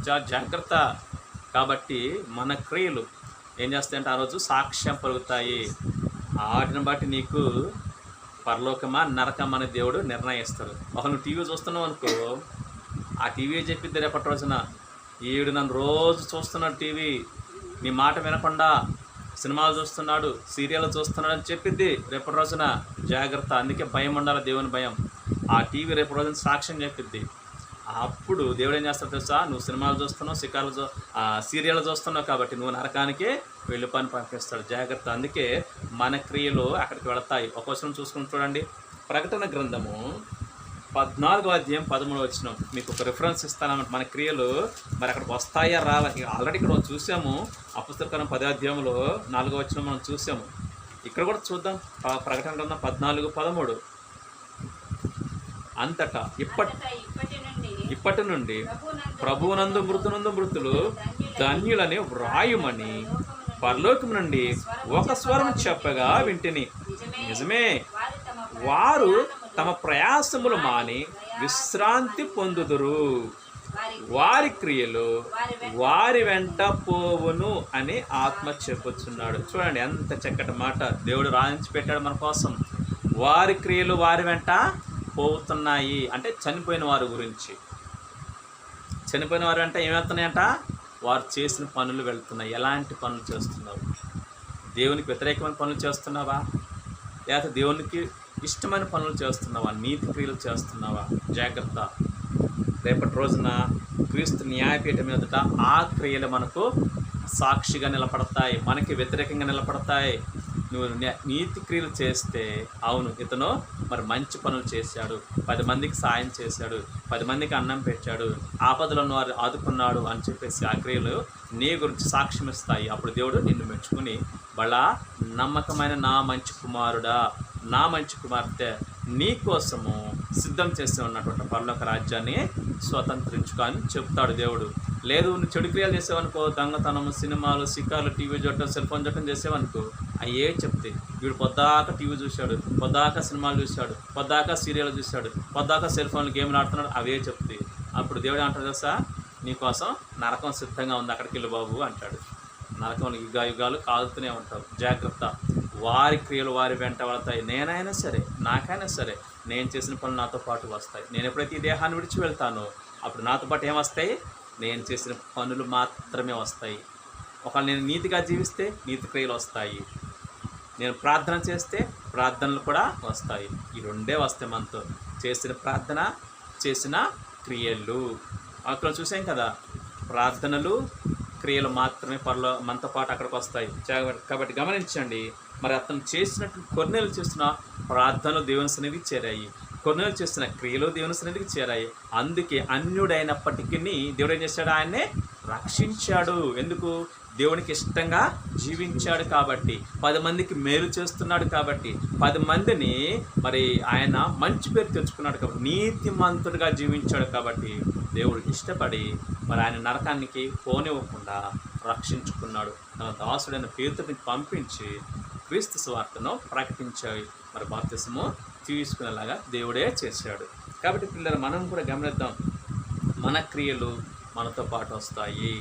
చాలా జాగ్రత్త. కాబట్టి మన క్రియలు ఏం చేస్తాయంటే ఆ రోజు సాక్ష్యం పలుకుతాయి. వాటిని బట్టి నీకు పరలోకమా నరకమా అనే దేవుడు నిర్ణయిస్తాడు. నువ్వు టీవీ చూస్తున్నావు అనుకో, ఆ టీవీ చెప్పిద్ది రేపటి రోజున, ఈవిడు నన్ను రోజు చూస్తున్నాడు టీవీ, నీ మాట వినకుండా సినిమాలు చూస్తున్నాడు, సీరియల్ చూస్తున్నాడు అని చెప్పిద్ది రేపటి రోజున. జాగ్రత్త. అందుకే భయం ఉండాలి, దేవుని భయం. ఆ టీవీ రేపటి రోజున సాక్ష్యం చెప్పిద్ది. అప్పుడు దేవుడు ఏం చేస్తాడు తెలుసా? నువ్వు సినిమాలు చూస్తున్నావు, సీరియల్ చూస్తున్నావు కాబట్టి నువ్వు నరకానికి వెళ్ళి పని పంపిస్తాడు. జాగ్రత్త. అందుకే మన క్రియలు అక్కడికి వెళతాయి. ఒక వచనం చూసుకుని చూడండి. ప్రకటన గ్రంథము 14వ అధ్యాయం 13వ వచనం. మీకు ఒక రిఫరెన్స్ ఇస్తానన్నమాట. మన క్రియలు మరి అక్కడికి వస్తాయా రావా? ఆల్రెడీ ఇక్కడ మనం చూసాము. అపొస్తలుల కార్యం 10వ అధ్యాయంలో 4వ వచనం మనం చూసాము. ఇక్కడ కూడా చూద్దాం. ప్రకటన గ్రంథం 14:13. అంతటా ఇప్పటి నుండి ప్రభువునందు మృతులు ధన్యులని వ్రాయుమని పరలోకం నుండి ఒక స్వరం చెప్పగా వింటిని. నిజమే, వారు తమ ప్రయాసములు మాని విశ్రాంతి పొందుదురు, వారి క్రియలు వారి వెంట పోవును అని ఆత్మ చెప్పుచున్నాడు. చూడండి ఎంత చక్కటి మాట దేవుడు రాయించి పెట్టాడు మన కోసం. వారి క్రియలు వారి వెంట పోతున్నాయి అంటే చనిపోయిన వారి గురించి. చనిపోయిన వారు అంటే ఏమవుతున్నాయంట? వారు చేసిన పనులు వెళ్తున్నాయి. ఎలాంటి పనులు చేస్తున్నావు? దేవునికి వ్యతిరేకమైన పనులు చేస్తున్నావా? లేకపోతే దేవునికి ఇష్టమైన పనులు చేస్తున్నావా? నీతి క్రియలు చేస్తున్నావా? జాగ్రత్త. రేపటి రోజున క్రీస్తు న్యాయపీఠం ఎదుట ఆ క్రియలు మనకు సాక్షిగా నిలబడతాయి, మనకి వ్యతిరేకంగా నిలబడతాయి. నువ్వు నీతి క్రియలు చేస్తే అవును ఇతను మరి మంచి పనులు చేశాడు, 10 మందికి సాయం చేశాడు, 10 మందికి అన్నం పెట్టాడు, ఆపదలో ఉన్న వారు ఆదుకున్నాడు అని చెప్పేసి ఆ క్రియలు నీ గురించి సాక్ష్యం ఇస్తాయి. అప్పుడు దేవుడు నిన్ను మెచ్చుకుని బలా నమ్మకమైన నా మంచి కుమారుడా, నా మంచి కుమార్తె, నీ కోసము సిద్ధం చేసి ఉన్నటువంటి పరలోక రాజ్యాన్ని స్వతంత్రించుకో అని చెప్తాడు దేవుడు. లేదు నువ్వు చెడు క్రియలు చేసావనుకో, దొంగతనము, సినిమాలు, సికార్లు, టీవీ చూడటం, సెల్ ఫోన్ చూడటం చేసావనుకో, అయ్యే చెప్తే వీడు పొద్దాక టీవీ చూశాడు, పొద్దాక సినిమాలు చూశాడు, పొద్దాక సీరియల్ చూశాడు, పొద్దాక సెల్ ఫోన్లు గేమ్లు ఆడుతున్నాడు, అవే చెప్తే అప్పుడు దేవుడు అంటాడు తెలుసా, నీకోసం నరకం సిద్ధంగా ఉంది, అక్కడికి వెళ్ళు బాబు అంటాడు. నరకం యుగాలు కాలుతూనే ఉంటారు. జాగ్రత్త. వారి క్రియలు వారి వెంట వెళతాయి. నేనైనా సరే, నాకైనా సరే, నేను చేసిన పనులు నాతో పాటు వస్తాయి. నేను ఎప్పుడైతే ఈ దేహాన్ని విడిచి వెళ్తానో అప్పుడు నాతో పాటు ఏమొస్తాయి? నేను చేసిన పనులు మాత్రమే వస్తాయి. ఒకవేళ నేను నీతిగా జీవిస్తే నీతి క్రియలు వస్తాయి, నేను ప్రార్థన చేస్తే ప్రార్థనలు కూడా వస్తాయి. ఈ 2 వస్తాయి మనతో. చేసిన ప్రార్థన, చేసిన క్రియలు. అక్కడ చూసాం కదా, ప్రార్థనలు క్రియలు మాత్రమే మనతో పాటు అక్కడికి వస్తాయి. కాబట్టి గమనించండి. మరి అతను చేసినట్టు కొన్నేళ్ళు చేస్తున్న ప్రార్థనలు దేవుని సన్నిధికి చేరాయి, కొన్నేళ్ళు చేస్తున్న క్రియలు దేవుని సన్నిధికి చేరాయి. అందుకే అన్యుడైనప్పటికీ దేవుడు ఏం చేశాడు? ఆయన్నే రక్షించాడు. ఎందుకు? దేవునికి ఇష్టంగా జీవించాడు కాబట్టి, 10 మందికి మేలు చేస్తున్నాడు కాబట్టి, 10 మందిని మరి ఆయన మంచి పేరు తెచ్చుకున్నాడు కాబట్టి, నీతిమంతుడిగా జీవించాడు కాబట్టి దేవుడు ఇష్టపడి మరి ఆయన నరకానికి పోనివ్వకుండా రక్షించుకున్నాడు. తన దాసుడైన పేతురుని పంపించి క్రీస్తు సువార్తను ప్రకటించాయి. మరి బాప్తిసము తీసుకునేలాగా దేవుడే చేశాడు. కాబట్టి పిల్లలు మనం కూడా గమనిద్దాం. మన క్రియలు మనతో పాటు వస్తాయి,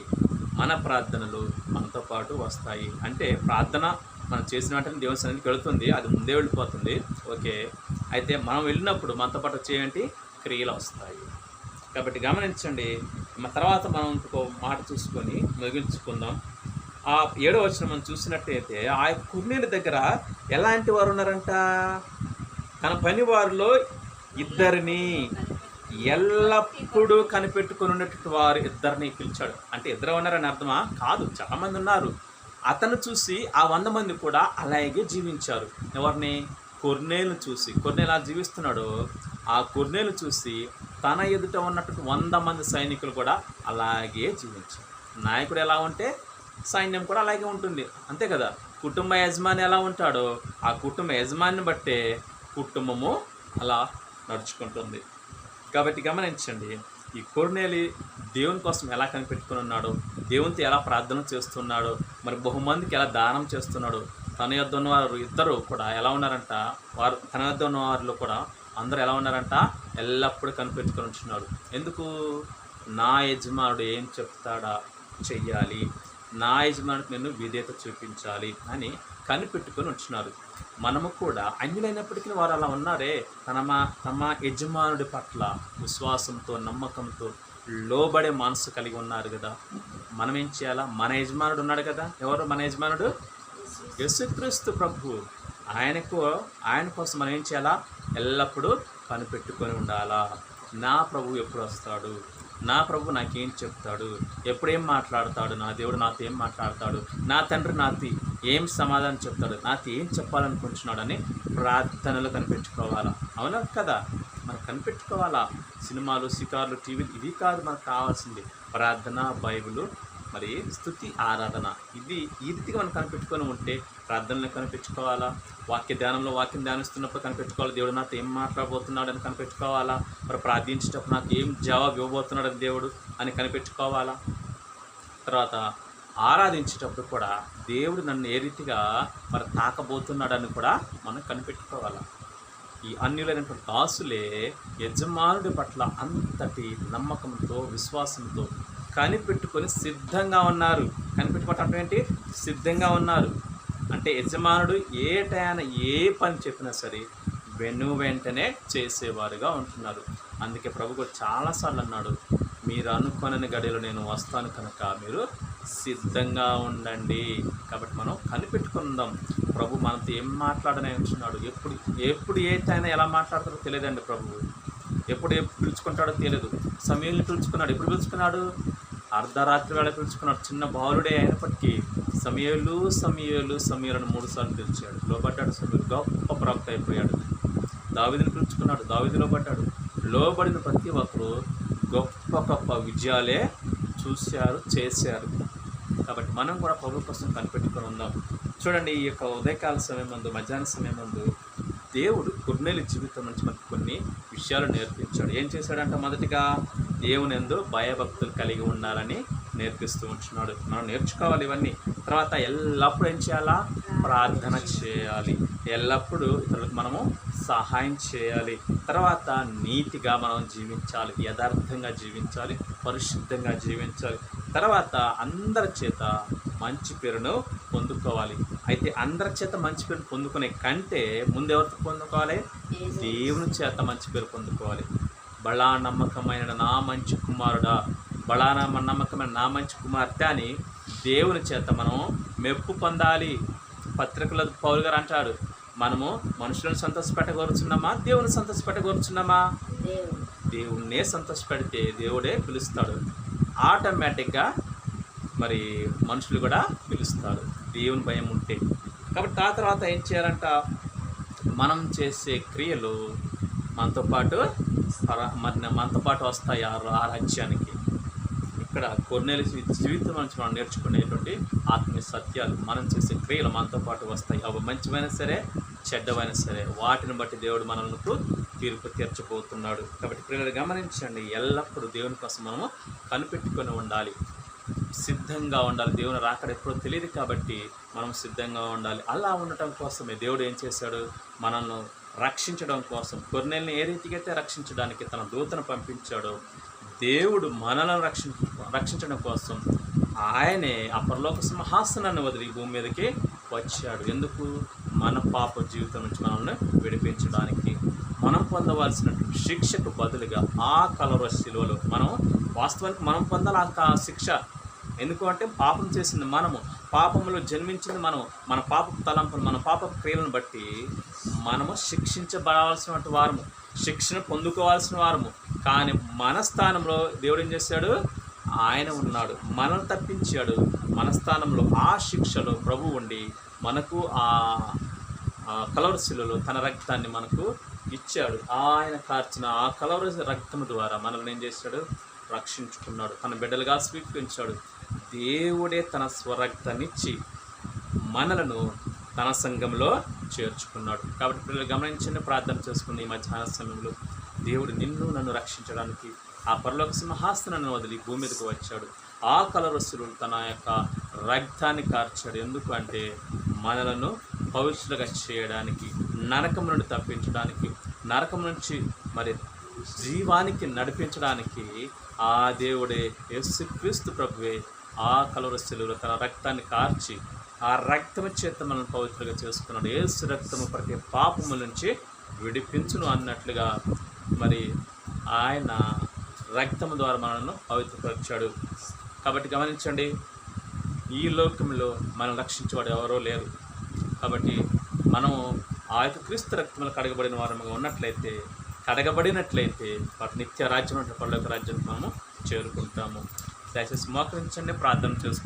మన ప్రార్థనలు మనతో పాటు వస్తాయి. అంటే ప్రార్థన మనం చేసిన వెంటనే దేవుని సన్నిధికి వెళుతుంది, అది ముందే వెళ్ళిపోతుంది. ఓకే, అయితే మనం వెళ్ళినప్పుడు మనతో పాటు వచ్చేయండి క్రియలు వస్తాయి. కాబట్టి గమనించండి. తర్వాత మనం ఇంకో మాట చూసుకొని ముగించుకుందాం. ఆ 7వ వచనం మనం చూసినట్టయితే ఆ కొర్నేలు దగ్గర ఎలాంటి వారు ఉన్నారంట? తన పని వారిలో 2 ఎల్లప్పుడూ కనిపెట్టుకుని ఉన్నటువంటి వారు ఇద్దరిని పిలిచాడు. అంటే ఇద్దరు ఉన్నారని అర్థమా? కాదు, చాలా మంది ఉన్నారు. అతను చూసి ఆ 100 మంది కూడా అలాగే జీవించారు. ఎవరిని? కొర్నేలు చూసి. కొర్నేలు ఎలా జీవిస్తున్నాడో ఆ కొర్నేలు చూసి తన ఎదుట ఉన్నటువంటి 100 మంది సైనికులు కూడా అలాగే జీవించారు. నాయకుడు ఎలా ఉంటే సైన్యం కూడా అలాగే ఉంటుంది, అంతే కదా. కుటుంబ యజమాని ఎలా ఉంటాడో ఆ కుటుంబ యజమానిని బట్టే కుటుంబము అలా నడుచుకుంటుంది. కాబట్టి గమనించండి, ఈ కొర్నేలి దేవుని కోసం ఎలా కనిపెట్టుకుని ఉన్నాడో, దేవునితో ఎలా ప్రార్థన చేస్తున్నాడో, మరి బహుమందికి ఎలా దానం చేస్తున్నాడో. తన యొద్ద ఉన్నవారు ఇద్దరు కూడా ఎలా ఉన్నారంట, తన యొద్ద ఉన్న వారిలో కూడా అందరూ ఎలా ఉన్నారంట, ఎల్లప్పుడూ కనిపెట్టుకొని ఉంటున్నాడు. ఎందుకు? నా యజమానుడు ఏం చెప్తాడా చెయ్యాలి, నా యజమానుడికి నేను విధేయత చూపించాలి అని కనిపెట్టుకొని ఉంటున్నారు. మనము కూడా అన్యులైనప్పటికీ వారు అలా ఉన్నారే, తమ యజమానుడి పట్ల విశ్వాసంతో నమ్మకంతో లోబడే మనసు కలిగి ఉన్నారు కదా. మనం ఏం చేయాలా? మన యజమానుడు ఉన్నాడు కదా. ఎవరు మన యజమానుడు? యేసుక్రీస్తు ప్రభు. ఆయన కోసం మనం ఏం చేయాలా? ఎల్లప్పుడూ కనిపెట్టుకొని ఉండాలా. నా ప్రభు ఎప్పుడు వస్తాడు, నా ప్రభు నాకేం చెప్తాడు, ఎప్పుడేం మాట్లాడతాడు, నా దేవుడు నాతో ఏం మాట్లాడతాడు, నా తండ్రి నాతో ఏం సమాధానం చెప్తాడు, నాతో ఏం చెప్పాలనుకుంటున్నాడు అని ప్రార్థనలు కనిపెట్టుకోవాలా. అవునా కదా? మనం కనిపెట్టుకోవాలా. సినిమాలు, షికార్లు, టీవీలు ఇవి కాదు మనకు కావాల్సింది. ప్రార్థన, బైబిలు, మరి స్తుతి, ఆరాధన. ఈ రీతిగా మనం కనిపెట్టుకొని ఉంటే ప్రార్థనలు కనిపెట్టుకోవాలా, వాక్యం ధ్యానిస్తున్నప్పుడు కనిపెట్టుకోవాలి, దేవుడు నాతో ఏం మాట్లాడబోతున్నాడు అని కనిపెట్టుకోవాలా, మరి ప్రార్థించేటప్పుడు నాకు ఏం జవాబు ఇవ్వబోతున్నాడు అని దేవుడు అని కనిపెట్టుకోవాలా. తర్వాత ఆరాధించేటప్పుడు కూడా దేవుడు నన్ను ఏ రీతిగా మరి తాకబోతున్నాడని కూడా మనం కనిపెట్టుకోవాలా. ఈ అన్యులైనటువంటి దాసులే యజమానుడి పట్ల అంతటి నమ్మకంతో, విశ్వాసంతో కనిపెట్టుకొని సిద్ధంగా ఉన్నారు. కనిపెట్టుకోవటం ఏంటి? సిద్ధంగా ఉన్నారు. అంటే యజమానుడు ఏ టైన ఏ పని చెప్పినా సరే వెంటనే చేసేవారుగా ఉంటున్నారు. అందుకే ప్రభు చాలాసార్లు అన్నాడు, మీరు అనుకోనని గడిలో నేను వస్తాను కనుక మీరు సిద్ధంగా ఉండండి. కాబట్టి మనం కనిపెట్టుకుందాం. ప్రభు మనతో ఏం మాట్లాడనే ఉంటున్నాడు. ఎప్పుడు ఏ టైం ఎలా మాట్లాడతాడో తెలియదండి. ప్రభు ఎప్పుడు పిలుచుకుంటాడో తెలియదు. సమయంలో పిలుచుకున్నాడు. ఎప్పుడు పిలుచుకున్నాడు? అర్ధరాత్రి వేళ పిలుచుకున్నాడు. చిన్న బాలుడే అయినప్పటికీ సమయలు 3 సార్లు పిలిచాడు. లోబడ్డాడు. సమయలు గొప్ప ప్రవక్త అయిపోయాడు. దావీదుని పిలుచుకున్నాడు. దావీదు లోబడ్డాడు. లోబడిన ప్రతి ఒక్కరు గొప్ప విజయాలే చూశారు, చేశారు. కాబట్టి మనం కూడా ప్రభు కోసం కనిపెట్టుకొని ఉందాం. చూడండి, ఈ యొక్క ఉదయకాల సమయం ముందు, మధ్యాహ్న సమయం ముందు దేవుడు కొర్నేలి జీవితం నుంచి మనకు కొన్ని విషయాలు నేర్పించాడు. ఏం చేశాడంటే, మొదటిగా దేవుని యందు భయభక్తులు కలిగి ఉండాలని నేర్పిస్తూ ఉంటున్నాడు. మనం నేర్చుకోవాలి ఇవన్నీ. తర్వాత ఎల్లప్పుడూ ఏం చేయాలా? ప్రార్థన చేయాలి. ఎల్లప్పుడూ ఇతరులకు మనము సహాయం చేయాలి. తర్వాత నీతిగా మనం జీవించాలి, యథార్థంగా జీవించాలి, పరిశుద్ధంగా జీవించాలి. తర్వాత అందరి చేత మంచి పేరును పొందుకోవాలి. అయితే అందరి చేత మంచి పేరు పొందుకునే కంటే ముందు ఎవరితో పొందుకోవాలి? దేవుని చేత మంచి పేరు పొందుకోవాలి. బలా నమ్మకమైన నా మంచి కుమారుడా, బలా నమ్మకమైన నా మంచి కుమార్తె అని దేవుని చేత మనం మెప్పు పొందాలి. పత్రికలో పౌలు గారు అంటాడు, మనము మనుషులను సంతోషపెట్టగోరుచున్నామా, దేవుని సంతోషపెట్టగోరుచున్నామా? దేవుణ్ణే సంతోషపెడితే దేవుడే పిలుస్తాడు. ఆటోమేటిక్గా మరి మనుషులు కూడా పిలుస్తారు, దేవుని భయం ఉంటే. కాబట్టి ఆ తర్వాత ఏం చేయాలంట? మనం చేసే క్రియలు మనతో పాటు వస్తాయి ఆ రాజ్యానికి. ఇక్కడ కొర్నేలి జీవితం నుంచి మనం నేర్చుకునేటువంటి ఆత్మీయ సత్యాలు, మనం చేసే క్రియలు మనతో పాటు వస్తాయి. అవి మంచివైనా సరే, చెడ్డవైనా సరే, వాటిని బట్టి దేవుడు మనకు తీర్పు తీర్చబోతున్నాడు. కాబట్టి ప్రియులు గమనించండి, ఎల్లప్పుడూ దేవుని కోసం మనము కనిపెట్టుకొని ఉండాలి, సిద్ధంగా ఉండాలి. దేవుని రాకడ ఎప్పుడో తెలియదు కాబట్టి మనం సిద్ధంగా ఉండాలి. అలా ఉండటం కోసమే దేవుడు ఏం చేశాడు? మనల్ని రక్షించడం కోసం, కొర్నేలిని ఏ రీతిగా అయితే రక్షించడానికి తన దూతను పంపించాడో, దేవుడు మనల్ని రక్షించడం కోసం ఆయనే ఆ పరలోక సింహాసనాన్ని వదిలి భూమి మీదకి వచ్చాడు. ఎందుకు? మన పాప జీవితం నుంచి మనల్ని విడిపించడానికి. మనం పొందవలసిన శిక్షకు బదులుగా ఆ కలవరి శిలువలో వాస్తవానికి మనం పొందాలి ఆ శిక్ష. ఎందుకు అంటే పాపం చేసింది మనము, పాపములో జన్మించింది మనము, మన పాప తలంపులు, మన పాప క్రియలను బట్టి మనము శిక్షించబడాల్సినటువంటి వారము, శిక్షణ పొందుకోవాల్సిన వారము. కానీ మన స్థానంలో దేవుడు ఏం చేశాడు? ఆయన ఉన్నాడు, మనల్ని తప్పించాడు. మన స్థానంలో ఆ శిక్షలో ప్రభు ఉండి మనకు ఆ కలవరి శిలువలో తన రక్తాన్ని మనకు ఇచ్చాడు. ఆయన కార్చిన ఆ కలవరి రక్తం ద్వారా మనల్ని ఏం చేశాడు? రక్షించుకున్నాడు, తన బిడ్డలుగా స్వీకరించాడు. దేవుడే తన స్వరక్తాన్ని ఇచ్చి మనలను తన సంఘంలో చేర్చుకున్నాడు. కాబట్టి పిల్లలు గమనించండి, ప్రార్థన చేసుకుని ఈ మధ్యాహ్న సమయంలో దేవుడు నిన్ను నన్ను రక్షించడానికి ఆ పరలోక సింహాసనాన్ని వదిలి భూమి మీదకు వచ్చాడు. ఆ కలవరి తన యొక్క రక్తాన్ని కార్చాడు. ఎందుకు అంటే మనలను పవిత్రులుగా చేయడానికి, నరకం నుండి తప్పించడానికి, నరకం నుంచి మరి జీవానికి నడిపించడానికి ఆ దేవుడే యేసుక్రీస్తు ప్రభువే ఆ కలవరి శిలువలో తన రక్తాన్ని కార్చి ఆ రక్తము చేత మనల్ని పవిత్రులుగా చేసుకున్నాడు. యేసు రక్తము ప్రతి పాపము నుంచి విడిపించును అన్నట్లుగా మరి ఆయన రక్తము ద్వారా మనల్ని పవిత్రపరిచాడు. కాబట్టి గమనించండి, ఈ లోకంలో మనం రక్షించేవాడు ఎవరో లేరు. కాబట్టి మనం ఆ యొక్క క్రీస్తు రక్తంలో కడగబడిన వారముగా ఉన్నట్లయితే, కడగబడినట్లయితే వాటి నిత్య రాజ్యం పరలోక రాజ్యానికి మనము చేరుకుంటాము. దయచేసి మోకరించండి, ప్రార్థన చేసుకుంటాం.